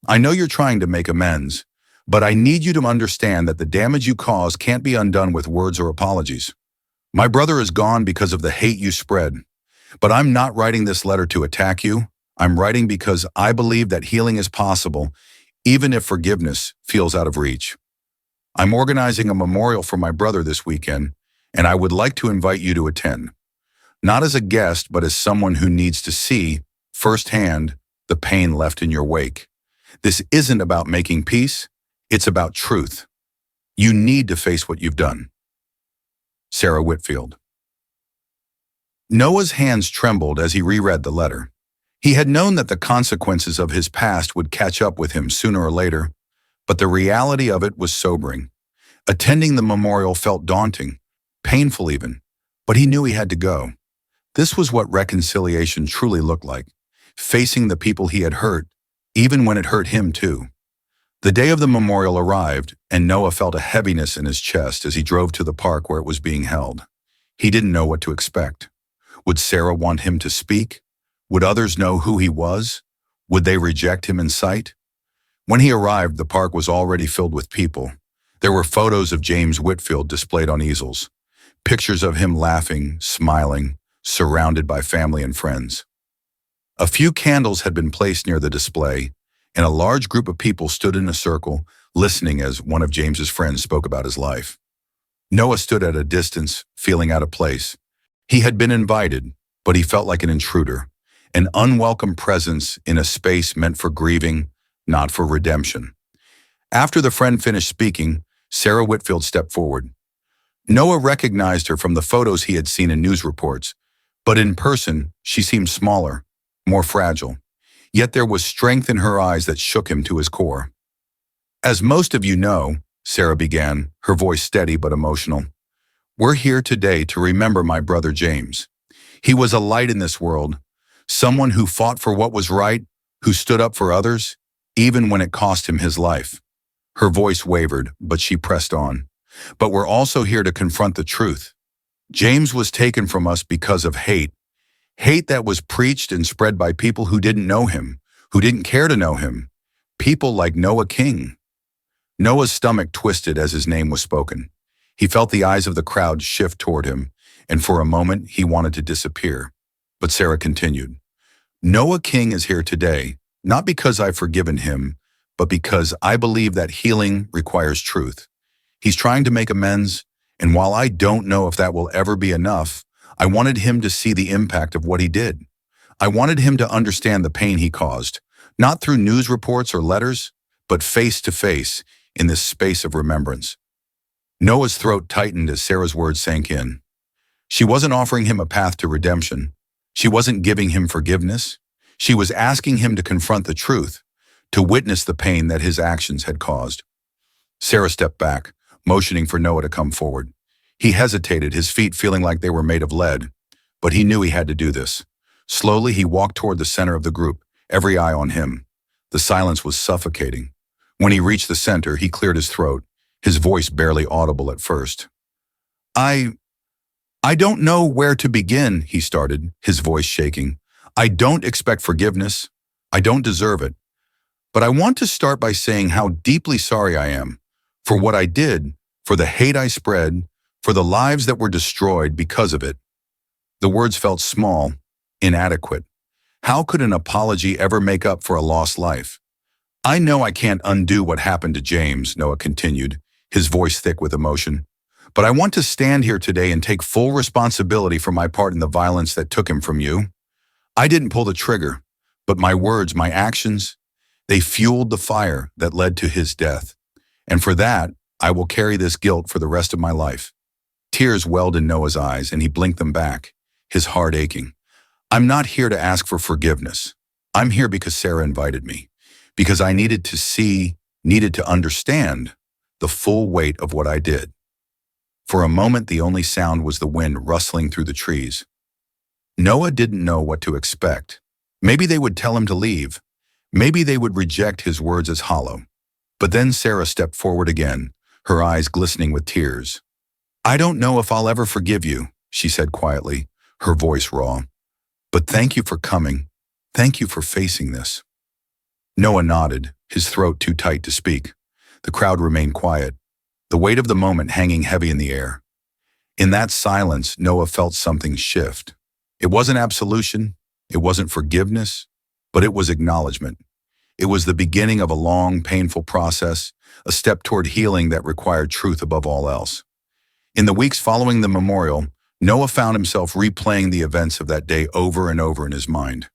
A: I know you're trying to make amends, but I need you to understand that the damage you cause can't be undone with words or apologies. My brother is gone because of the hate you spread, but I'm not writing this letter to attack you. I'm writing because I believe that healing is possible, even if forgiveness feels out of reach. I'm organizing a memorial for my brother this weekend, and I would like to invite you to attend. Not as a guest, but as someone who needs to see, firsthand, the pain left in your wake. This isn't about making peace, it's about truth. You need to face what you've done." Sarah Whitfield. Noah's hands trembled as he reread the letter. He had known that the consequences of his past would catch up with him sooner or later, but the reality of it was sobering. Attending the memorial felt daunting, painful even, but he knew he had to go. This was what reconciliation truly looked like, facing the people he had hurt, even when it hurt him too. The day of the memorial arrived, and Noah felt a heaviness in his chest as he drove to the park where it was being held. He didn't know what to expect. Would Sarah want him to speak? Would others know who he was? Would they reject him in sight? When he arrived, the park was already filled with people. There were photos of James Whitfield displayed on easels, pictures of him laughing, smiling, surrounded by family and friends. A few candles had been placed near the display, and a large group of people stood in a circle, listening as one of James's friends spoke about his life. Noah stood at a distance, feeling out of place. He had been invited, but he felt like an intruder, an unwelcome presence in a space meant for grieving, not for redemption. After the friend finished speaking, Sarah Whitfield stepped forward. Noah recognized her from the photos he had seen in news reports, but in person, she seemed smaller, more fragile. Yet there was strength in her eyes that shook him to his core. "As most of you know," Sarah began, her voice steady but emotional, "we're here today to remember my brother James. He was a light in this world, someone who fought for what was right, who stood up for others, even when it cost him his life." Her voice wavered, but she pressed on. "But we're also here to confront the truth. James was taken from us because of hate. Hate that was preached and spread by people who didn't know him, who didn't care to know him. People like Noah King." Noah's stomach twisted as his name was spoken. He felt the eyes of the crowd shift toward him, and for a moment he wanted to disappear. But Sarah continued, "Noah King is here today, not because I've forgiven him, but because I believe that healing requires truth. He's trying to make amends, and while I don't know if that will ever be enough, I wanted him to see the impact of what he did. I wanted him to understand the pain he caused, not through news reports or letters, but face to face in this space of remembrance." Noah's throat tightened as Sarah's words sank in. She wasn't offering him a path to redemption. She wasn't giving him forgiveness. She was asking him to confront the truth, to witness the pain that his actions had caused. Sarah stepped back, motioning for Noah to come forward. He hesitated, his feet feeling like they were made of lead, but he knew he had to do this. Slowly, he walked toward the center of the group, every eye on him. The silence was suffocating. When he reached the center, he cleared his throat, his voice barely audible at first. I don't know where to begin, he started, his voice shaking. I don't expect forgiveness. I don't deserve it. But I want to start by saying how deeply sorry I am for what I did, for the hate I spread, for the lives that were destroyed because of it. The words felt small, inadequate. How could an apology ever make up for a lost life? I know I can't undo what happened to James, Noah continued, his voice thick with emotion. But I want to stand here today and take full responsibility for my part in the violence that took him from you. I didn't pull the trigger, but my words, my actions, they fueled the fire that led to his death. And for that, I will carry this guilt for the rest of my life. Tears welled in Noah's eyes, and he blinked them back, his heart aching. I'm not here to ask for forgiveness. I'm here because Sarah invited me, because I needed to see, needed to understand the full weight of what I did. For a moment, the only sound was the wind rustling through the trees. Noah didn't know what to expect. Maybe they would tell him to leave. Maybe they would reject his words as hollow. But then Sarah stepped forward again, her eyes glistening with tears. I don't know if I'll ever forgive you, she said quietly, her voice raw. But thank you for coming. Thank you for facing this. Noah nodded, his throat too tight to speak. The crowd remained quiet, the weight of the moment hanging heavy in the air. In that silence, Noah felt something shift. It wasn't absolution, it wasn't forgiveness, but it was acknowledgement. It was the beginning of a long, painful process, a step toward healing that required truth above all else. In the weeks following the memorial, Noah found himself replaying the events of that day over and over in his mind.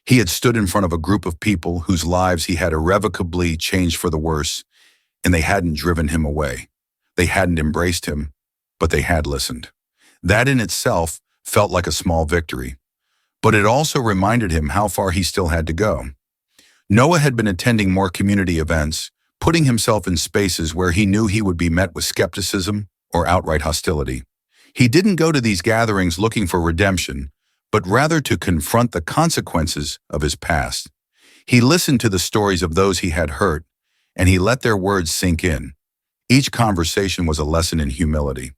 A: He had stood in front of a group of people whose lives he had irrevocably changed for the worse, and they hadn't driven him away. They hadn't embraced him, but they had listened. That in itself felt like a small victory, but it also reminded him how far he still had to go. Noah had been attending more community events, putting himself in spaces where he knew he would be met with skepticism or outright hostility. He didn't go to these gatherings looking for redemption, but rather to confront the consequences of his past. He listened to the stories of those he had hurt, and he let their words sink in. Each conversation was a lesson in humility.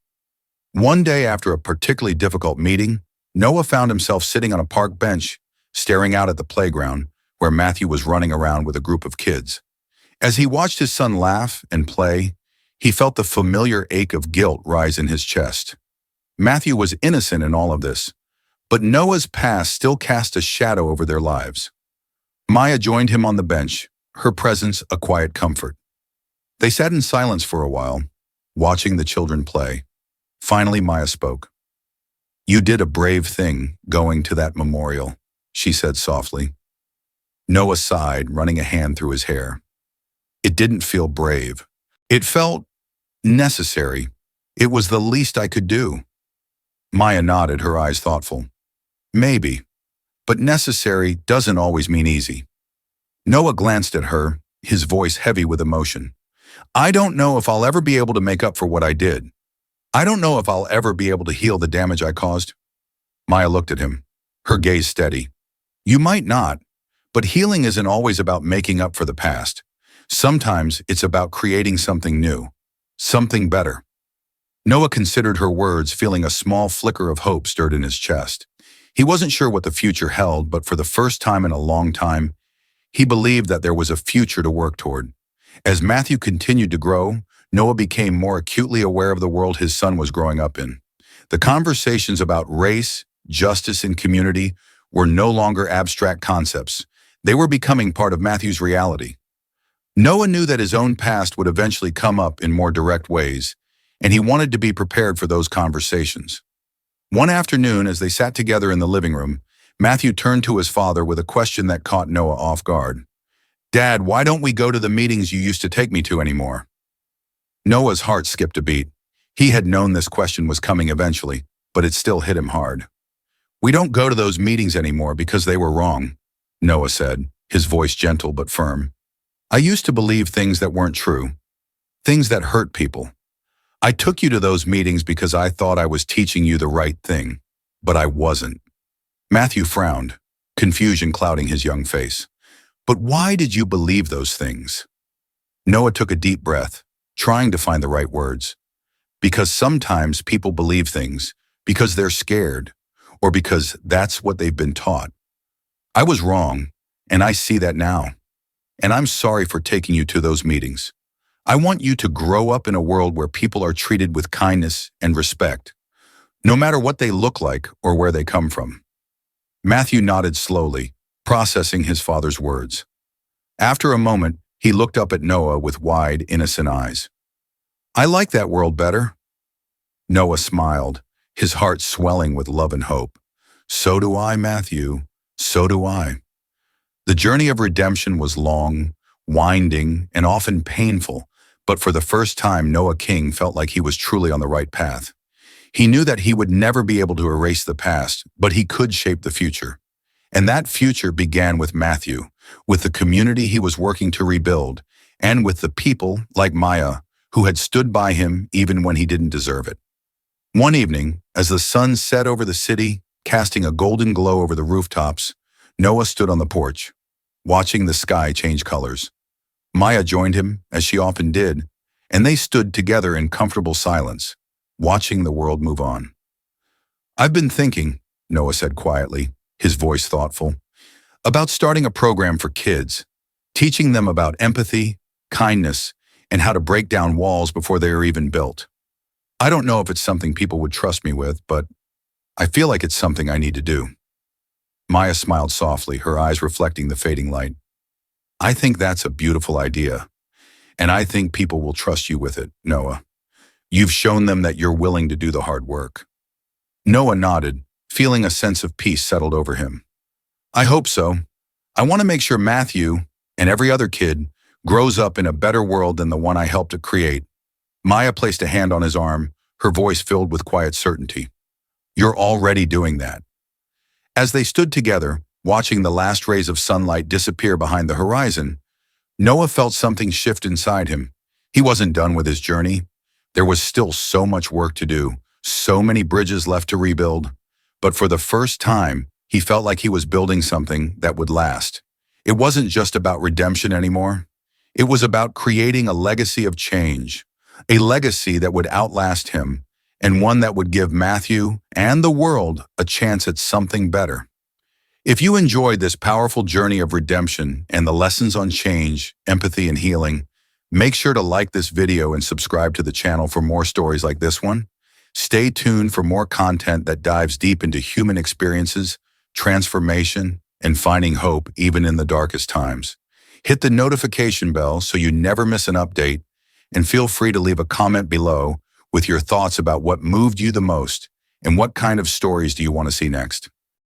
A: One day after a particularly difficult meeting, Noah found himself sitting on a park bench, staring out at the playground where Matthew was running around with a group of kids. As he watched his son laugh and play, he felt the familiar ache of guilt rise in his chest. Matthew was innocent in all of this, but Noah's past still cast a shadow over their lives. Maya joined him on the bench, her presence a quiet comfort. They sat in silence for a while, watching the children play. Finally, Maya spoke. You did a brave thing going to that memorial, she said softly. Noah sighed, running a hand through his hair. It didn't feel brave. It felt necessary. It was the least I could do. Maya nodded, her eyes thoughtful. Maybe, but necessary doesn't always mean easy. Noah glanced at her, his voice heavy with emotion. I don't know if I'll ever be able to make up for what I did. I don't know if I'll ever be able to heal the damage I caused. Maya looked at him, her gaze steady. You might not, but healing isn't always about making up for the past. Sometimes it's about creating something new, something better. Noah considered her words, feeling a small flicker of hope stirred in his chest. He wasn't sure what the future held, but for the first time in a long time, he believed that there was a future to work toward. As Matthew continued to grow, Noah became more acutely aware of the world his son was growing up in. The conversations about race, justice, and community were no longer abstract concepts. They were becoming part of Matthew's reality. Noah knew that his own past would eventually come up in more direct ways, and he wanted to be prepared for those conversations. One afternoon, as they sat together in the living room, Matthew turned to his father with a question that caught Noah off guard. Dad, why don't we go to the meetings you used to take me to anymore? Noah's heart skipped a beat. He had known this question was coming eventually, but it still hit him hard. "We don't go to those meetings anymore because they were wrong," Noah said, his voice gentle but firm. "I used to believe things that weren't true, things that hurt people. I took you to those meetings because I thought I was teaching you the right thing, but I wasn't." Matthew frowned, confusion clouding his young face. "But why did you believe those things?" Noah took a deep breath, trying to find the right words. "Because sometimes people believe things because they're scared, or because that's what they've been taught. I was wrong, and I see that now. And I'm sorry for taking you to those meetings. I want you to grow up in a world where people are treated with kindness and respect, no matter what they look like or where they come from." Matthew nodded slowly, processing his father's words. After a moment, he looked up at Noah with wide, innocent eyes. "I like that world better." Noah smiled, his heart swelling with love and hope. "So do I, Matthew. So do I." The journey of redemption was long, winding, and often painful, but for the first time, Noah King felt like he was truly on the right path. He knew that he would never be able to erase the past, but he could shape the future. And that future began with Matthew, with the community he was working to rebuild, and with the people, like Maya, who had stood by him even when he didn't deserve it. One evening, as the sun set over the city, casting a golden glow over the rooftops, Noah stood on the porch, watching the sky change colors. Maya joined him, as she often did, and they stood together in comfortable silence, watching the world move on. "I've been thinking," Noah said quietly, his voice thoughtful, "about starting a program for kids, teaching them about empathy, kindness, and how to break down walls before they are even built. I don't know if it's something people would trust me with, but I feel like it's something I need to do." Maya smiled softly, her eyes reflecting the fading light. "I think that's a beautiful idea, and I think people will trust you with it, Noah. You've shown them that you're willing to do the hard work." Noah nodded, feeling a sense of peace settled over him. "I hope so. I want to make sure Matthew, and every other kid, grows up in a better world than the one I helped to create." Maya placed a hand on his arm, her voice filled with quiet certainty. "You're already doing that." As they stood together, watching the last rays of sunlight disappear behind the horizon, Noah felt something shift inside him. He wasn't done with his journey. There was still so much work to do, so many bridges left to rebuild. But for the first time, he felt like he was building something that would last. It wasn't just about redemption anymore. It was about creating a legacy of change, a legacy that would outlast him, and one that would give Matthew and the world a chance at something better. If you enjoyed this powerful journey of redemption and the lessons on change, empathy, and healing, make sure to like this video and subscribe to the channel for more stories like this one. Stay tuned for more content that dives deep into human experiences, transformation, and finding hope even in the darkest times. Hit the notification bell so you never miss an update, and feel free to leave a comment below with your thoughts about what moved you the most and what kind of stories do you want to see next.